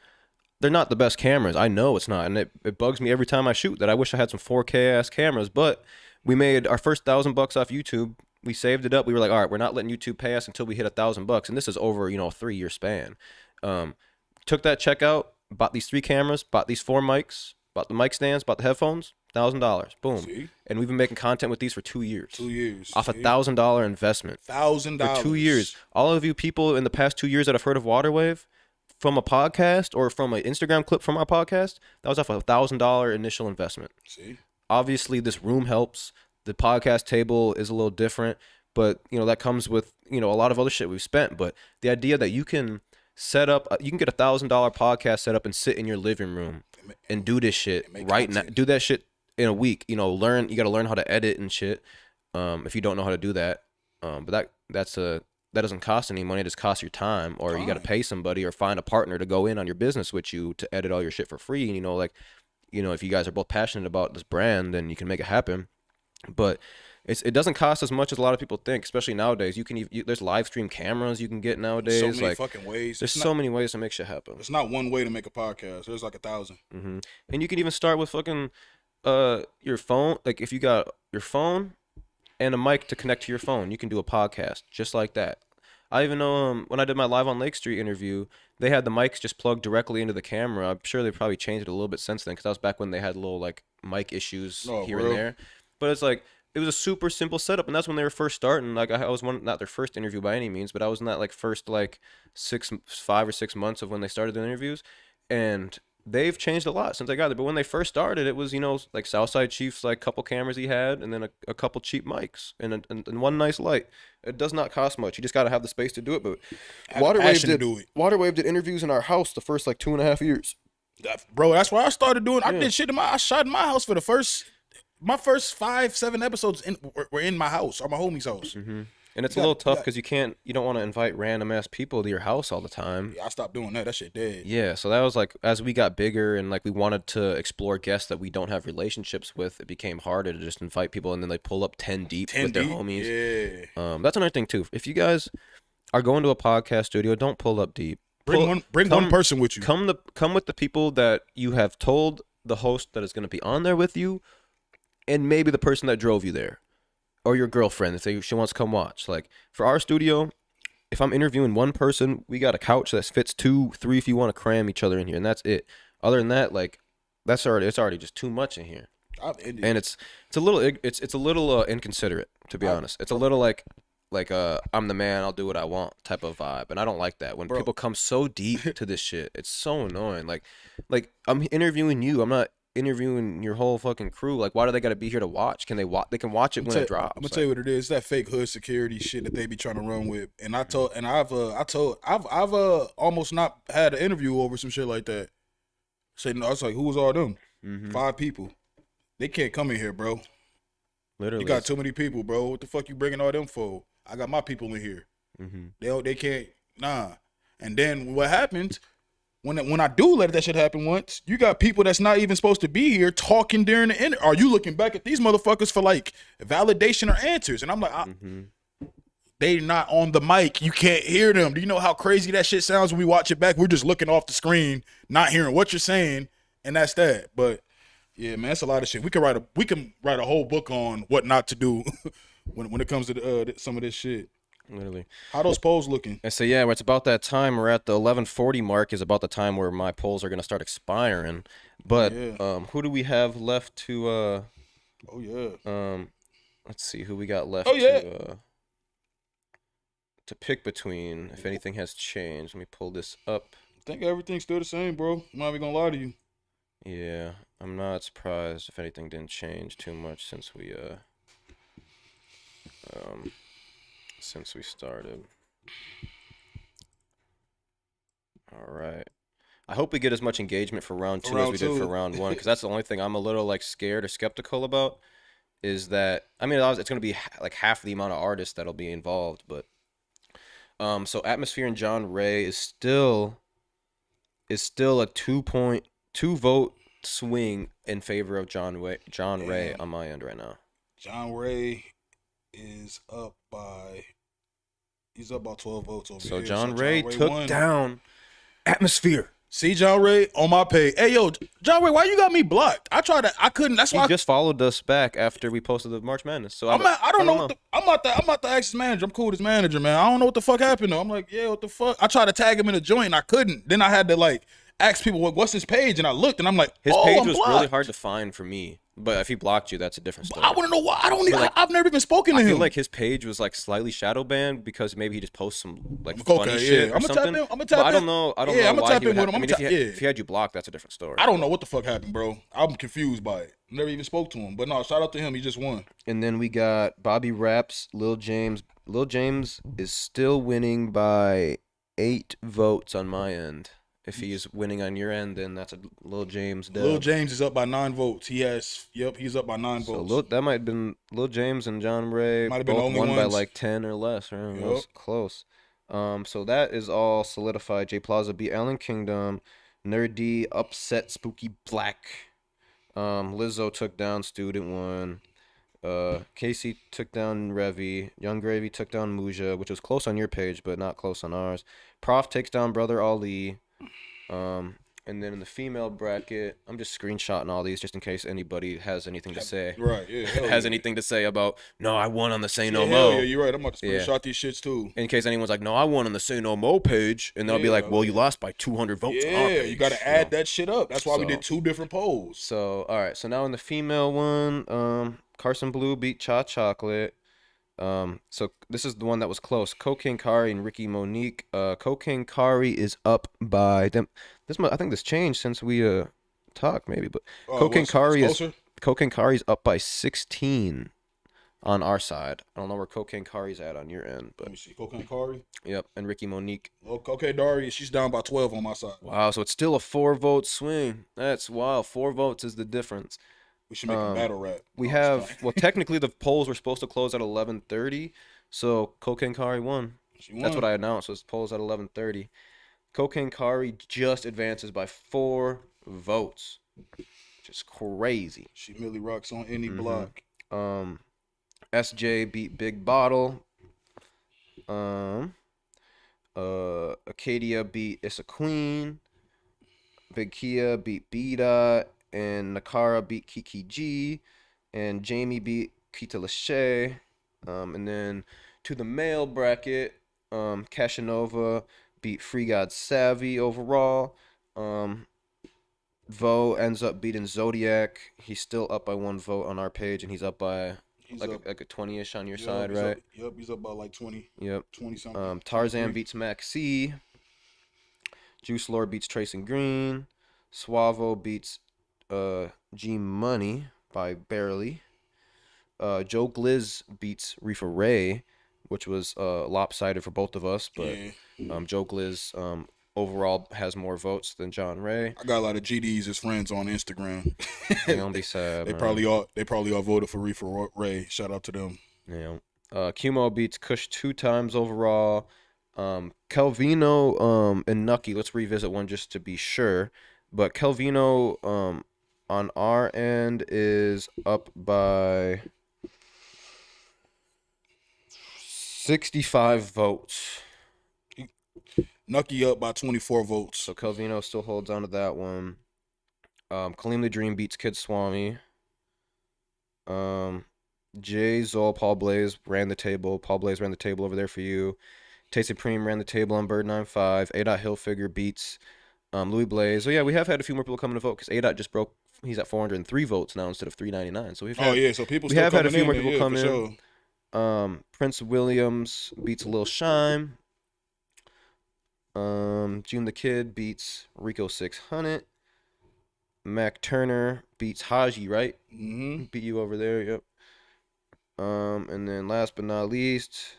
they're not the best cameras. I know it's not, and it bugs me every time I shoot that I wish I had some 4K ass cameras. But we made our first $1,000 off YouTube. We saved it up. We were like, all right, we're not letting YouTube pay us until we hit $1,000, and this is over a 3-year span. Took that check out. Bought these 3 cameras. Bought these 4 mics. Bought the mic stands, bought the headphones, $1,000. Boom. See? And we've been making content with these for 2 years. 2 years. Off $1,000 investment. $1,000. For 2 years. All of you people in the past 2 years that have heard of Waterwave from a podcast or from an Instagram clip from our podcast, that was off a $1,000 initial investment. See? Obviously, this room helps. The podcast table is a little different, but that comes with a lot of other shit we've spent. But the idea that you can set up, you can get $1,000 podcast set up and sit in your living room and do this shit right now. Do that shit in a week. You got to learn how to edit and shit. If you don't know how to do that, but that doesn't cost any money. It just costs your time, or you got to pay somebody or find a partner to go in on your business with you to edit all your shit for free. And if you guys are both passionate about this brand, then you can make it happen. But it doesn't cost as much as a lot of people think, especially nowadays. There's live stream cameras you can get nowadays. So many fucking ways. There's so many ways to make shit happen. It's not one way to make a podcast. There's like 1,000. Mm-hmm. And you can even start with fucking your phone. Like if you got your phone and a mic to connect to your phone, you can do a podcast just like that. I even know when I did my Live on Lake Street interview, they had the mics just plugged directly into the camera. I'm sure they probably changed it a little bit since then, because that was back when they had little like mic issues here and there. But it's like, it was a super simple setup, and that's when they were first starting. Like I was not their first interview by any means, but I was in that like first like 5 or 6 months of when they started the interviews, and they've changed a lot since I got there. But when they first started, it was like Southside Chief's like couple cameras he had, and then a couple cheap mics and one nice light. It does not cost much. You just got to have the space to do it. But Waterwave did interviews in our house the first like 2.5 years. Bro, that's why I started doing. I did shit I shot in my house for the first. My first 5-7 episodes were in my house or my homie's house. Mm-hmm. And it's a little tough because you don't want to invite random ass people to your house all the time. Yeah, I stopped doing that. That shit dead. Yeah, so that was like, as we got bigger and like we wanted to explore guests that we don't have relationships with, it became harder to just invite people, and then they pull up 10 deep with their homies. Yeah. That's another thing too. If you guys are going to a podcast studio, don't pull up deep. Bring one person with you. Come with the people that you have told the host that is going to be on there with you, and maybe the person that drove you there, or your girlfriend if she wants to come watch. Like for our studio, if I'm interviewing one person, we got a couch that fits 2, 3 if you want to cram each other in here, and that's it. Other than that, like it's already just too much in here. And it's a little inconsiderate, to be honest. It's a little like I'm the man, I'll do what I want type of vibe, and I don't like that when people come so deep to this shit. It's so annoying. Like I'm interviewing you, I'm not interviewing your whole fucking crew. Like, why do they got to be here to watch? Can they watch? They can watch it when it drops. I'm gonna tell you what it is. That fake hood security shit that they be trying to run with. And I've almost not had an interview over some shit like that. I was like, who was all them? Mm-hmm. 5 people. They can't come in here, bro. Literally, you got too many people, bro. What the fuck you bringing all them for? I got my people in here. Mm-hmm. They can't. Nah. And then what happens? When I do let that shit happen once, you got people that's not even supposed to be here talking during the interview. Are you looking back at these motherfuckers for like validation or answers? And I'm like, they not on the mic. You can't hear them. Do you know how crazy that shit sounds when we watch it back? We're just looking off the screen, not hearing what you're saying, and that's that. But yeah, man, that's a lot of shit. We can write a whole book on what not to do when it comes to some of this shit. Literally. How those polls looking? And so yeah, it's about that time. We're at the 11:40 mark. Is about the time where my polls are gonna start expiring. Oh But yeah. who do we have left Oh yeah. let's see who we got Oh left yeah. to pick between. If anything has changed, let me pull this up. I think everything's still the same, bro. I'm not even gonna lie to you. Yeah, I'm not surprised if anything didn't change too much um since we started. All right. I hope we get as much engagement for round For two as round we did for two. round one, because that's the only thing I'm a little like scared or skeptical about. Is that I mean it's gonna be like half the amount of artists that'll be involved, but so Atmosphere and John Ray is still a 2.2 vote swing in favor of John Ray Damn. on my end right now. John Ray is up by. He's up by 12 votes over So here. So John Ray John Ray took won. down Atmosphere. See John Ray on my page. Hey yo, John Ray, why you got me blocked? I tried to. I couldn't. That's He why. just followed us back after we posted the March Madness. So I don't know. know. I'm out the ask his manager. I'm cool with his manager, man. I don't know what the fuck happened though. I'm like, yeah, what the fuck? I tried to tag him in a joint, and I couldn't. Then I had to like ask people what's his page, and I looked, and I'm like, His oh, page I'm was blocked. really hard to find for me, but if he blocked you, that's a different story. I want to know why. I don't. Even, like, I've never even spoken to I him. feel like his page was like slightly shadow banned because maybe he just posts some like funny shit or I'm gonna something. tap in. I'm gonna But tap I in. don't know. I don't Yeah, know I'm gonna why tap he would in with have. him. I mean, if he had you blocked, that's a different story. I don't know what the fuck happened, bro. I'm confused by it. Never even spoke to him. But no, shout out to him. He just won. And then we got Bobby Raps, Lil James. Lil James is still winning by 8 votes on my end. If he is winning on your end, then that's a Lil James dub. Lil James is up by 9 votes. He's up by 9 votes. So that might have been Lil James and John Ray Might have been the both only won by ones. like 10 or less. Right? That was Yep. close. So that is all solidified. J Plaza beat Allen Kingdom. Nerdy upset Spooky Black. Lizzo took down Student One. Casey took down Revy. Young Gravy took down Muja, which was close on your page, but not close on ours. Prof takes down Brother Ali. And then in the female bracket, I'm just screenshotting all these just in case anybody has anything to say. Right, yeah. Has anything to say about, no, I won on the Say No Yeah, Mo. yeah, you're right. I'm about to screenshot these shits too. In case anyone's like, no, I won on the Say No Mo page. And they'll be like, well, you lost by 200 votes on our Yeah, page. you got to add that shit up. That's why we So- did 2 different polls. So, all right. So now in the female one, Carson Blue beat Cha Chocolate. So this is the one that was close. Cocaine Kari and Ricky Monique. Cocaine Kari is up by them. I think this changed since we talked maybe, but Cocaine Kari's up by 16 on our side. I don't know where Cocaine Kari's at on your end, but Let me see. Cocaine Kari. yep, and Ricky Monique. Oh, Cocaine Dari, she's down by 12 on my side. Wow, so it's still a 4-vote swing. That's wild. 4 votes is the difference. We should make a battle rap. We No, have it's fine. well, technically the polls were supposed to close at 11:30, so Cocaine Kari won. She won. That's what I announced. Was polls at 11:30. Cocaine Kari just advances by 4 votes, which is crazy. She Millie rocks on any block. SJ beat Big Bottle. Acadia beat Issa Queen. Big Kia beat B Dot, and Nakara beat Kiki G, and Jamie beat Kita Lachey. And then to the male bracket, Cashanova beat Free God Savvy overall. Vo ends up beating Zodiac. He's still up by 1 vote on our page, and he's up by like a 20-ish on your side, right? He's up by like 20. Yep. 20 something. Tarzan 23. beats Max C. Juice Lord beats Trace and Green. Suavo beats G Money by barely. Joe Gliz beats Reefa Ray, which was lopsided for both of us, but Joe Gliz overall has more votes than John Ray. I got a lot of GDs as friends on Instagram. They're gonna be sad. They man. probably all voted for Reefa Ray. Shout out to them. Yeah. Kumo beats Kush 2 times overall. Kelvino and Nucky, let's revisit one just to be sure. But Kelvino on our end is up by 65 votes. Nucky up by 24 votes. So Kelvino still holds on to that one. Kaleem the Dream beats Kid Swami. Jay, Zol, Paul Blaze ran the table. Paul Blaze ran the table over there for you. Tay Supreme ran the table on Bird 9-5. A. Hilfiger beats Louis Blaze. So yeah, we have had a few more people coming to vote because A. just broke. He's at 403 votes now instead of 399. So Oh yeah, so people we still have had a coming few in more there, people yeah, come for in. sure. Prince Williams beats Lil Shime. June the Kid beats Rico 600. Mac Turner beats Haji, right? Mm-hmm. Beat you over there, yep. And then last but not least,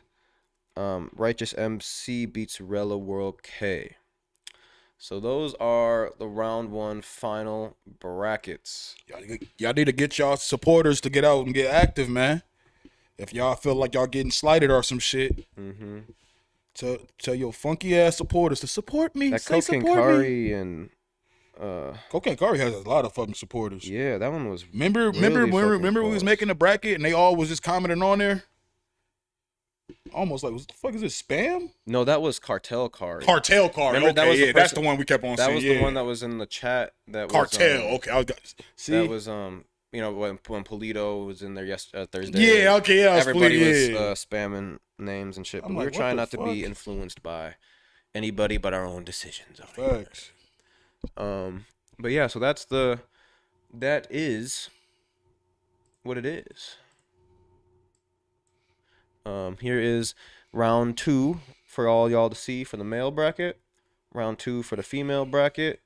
Righteous MC beats Rella World K. So those are the round one final brackets. Y'all need to get y'all supporters to get out and get active, man. If y'all feel like y'all getting slighted or some shit, tell your funky ass supporters to support me. That Say Cocaine support me. Kari and Cocaine Kari has a lot of fucking supporters. yeah, that one was Remember when we was making the bracket and they all was just commenting on there? Almost like, what the fuck is this, spam? No, that was Cartel Kari. Cartel Kari. Remember, okay, that was the yeah, that's person- the one we kept on That saying. was the one that was in the chat. That Cartel. was, Okay, see. That was you know, when Polito was in there Thursday. Yeah, okay, yeah. Everybody was yeah. spamming names and shit, but I'm we were like, what trying the not to be fuck? influenced by anybody but our own decisions. Facts. But yeah, so that is what it is. Here is round 2 for all y'all to see for the male bracket, round 2 for the female bracket,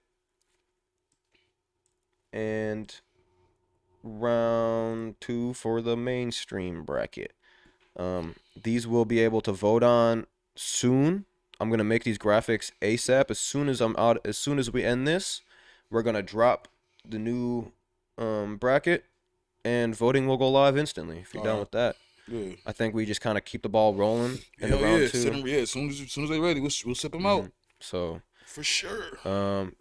and round 2 for the mainstream bracket. These will be able to vote on soon. I'm gonna make these graphics ASAP. As soon as I'm out, as soon as we end this, we're gonna drop the new bracket, and voting will go live instantly. If you're down with that, Yeah. I think we just kind of keep the ball rolling in the Hell round yeah. 2. As soon as they're ready, we'll sip them out. So For sure.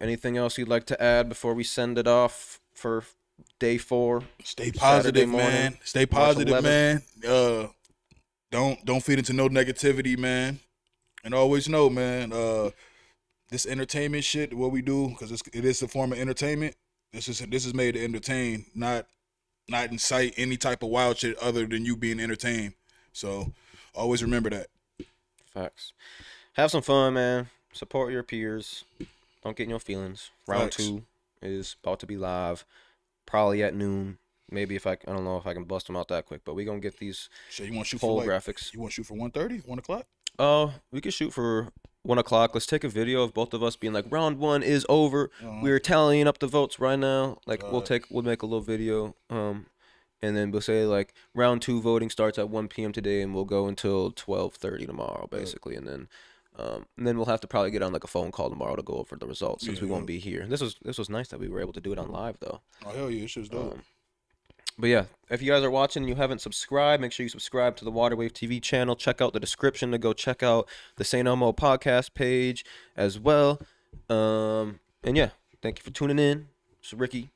anything else you'd like to add before we send it off for day 4? Stay Saturday positive, morning, man. Stay March positive, 11th. man. Don't feed into no negativity, man. And always know, man, this entertainment shit, what we do, because it is a form of entertainment. This is made to entertain, not incite any type of wild shit other than you being entertained. So always remember that. Facts. Have some fun, man. Support your peers. Don't get in your feelings. Round Facts. 2 is about to be live, probably at noon. Maybe I don't know if I can bust them out that quick, but we gonna get these So you want to shoot poll for graphics. You want to shoot for 1:30, 1 o'clock? We could shoot for 1 o'clock. Let's take a video of both of us being like, round 1 is over. We're tallying up the votes right now. Like we'll make a little video. And then we'll say like round 2 voting starts at 1 p.m. today, and we'll go until 12:30 tomorrow, basically. And then we'll have to probably get on like a phone call tomorrow to go over the results since we won't be here. This was nice that we were able to do it on live though. Oh hell yeah, shit's dope. But yeah, if you guys are watching and you haven't subscribed, make sure you subscribe to the Waterwave TV channel. Check out the description to go check out the St. Elmo podcast page as well. And yeah, thank you for tuning in. It's Ricky.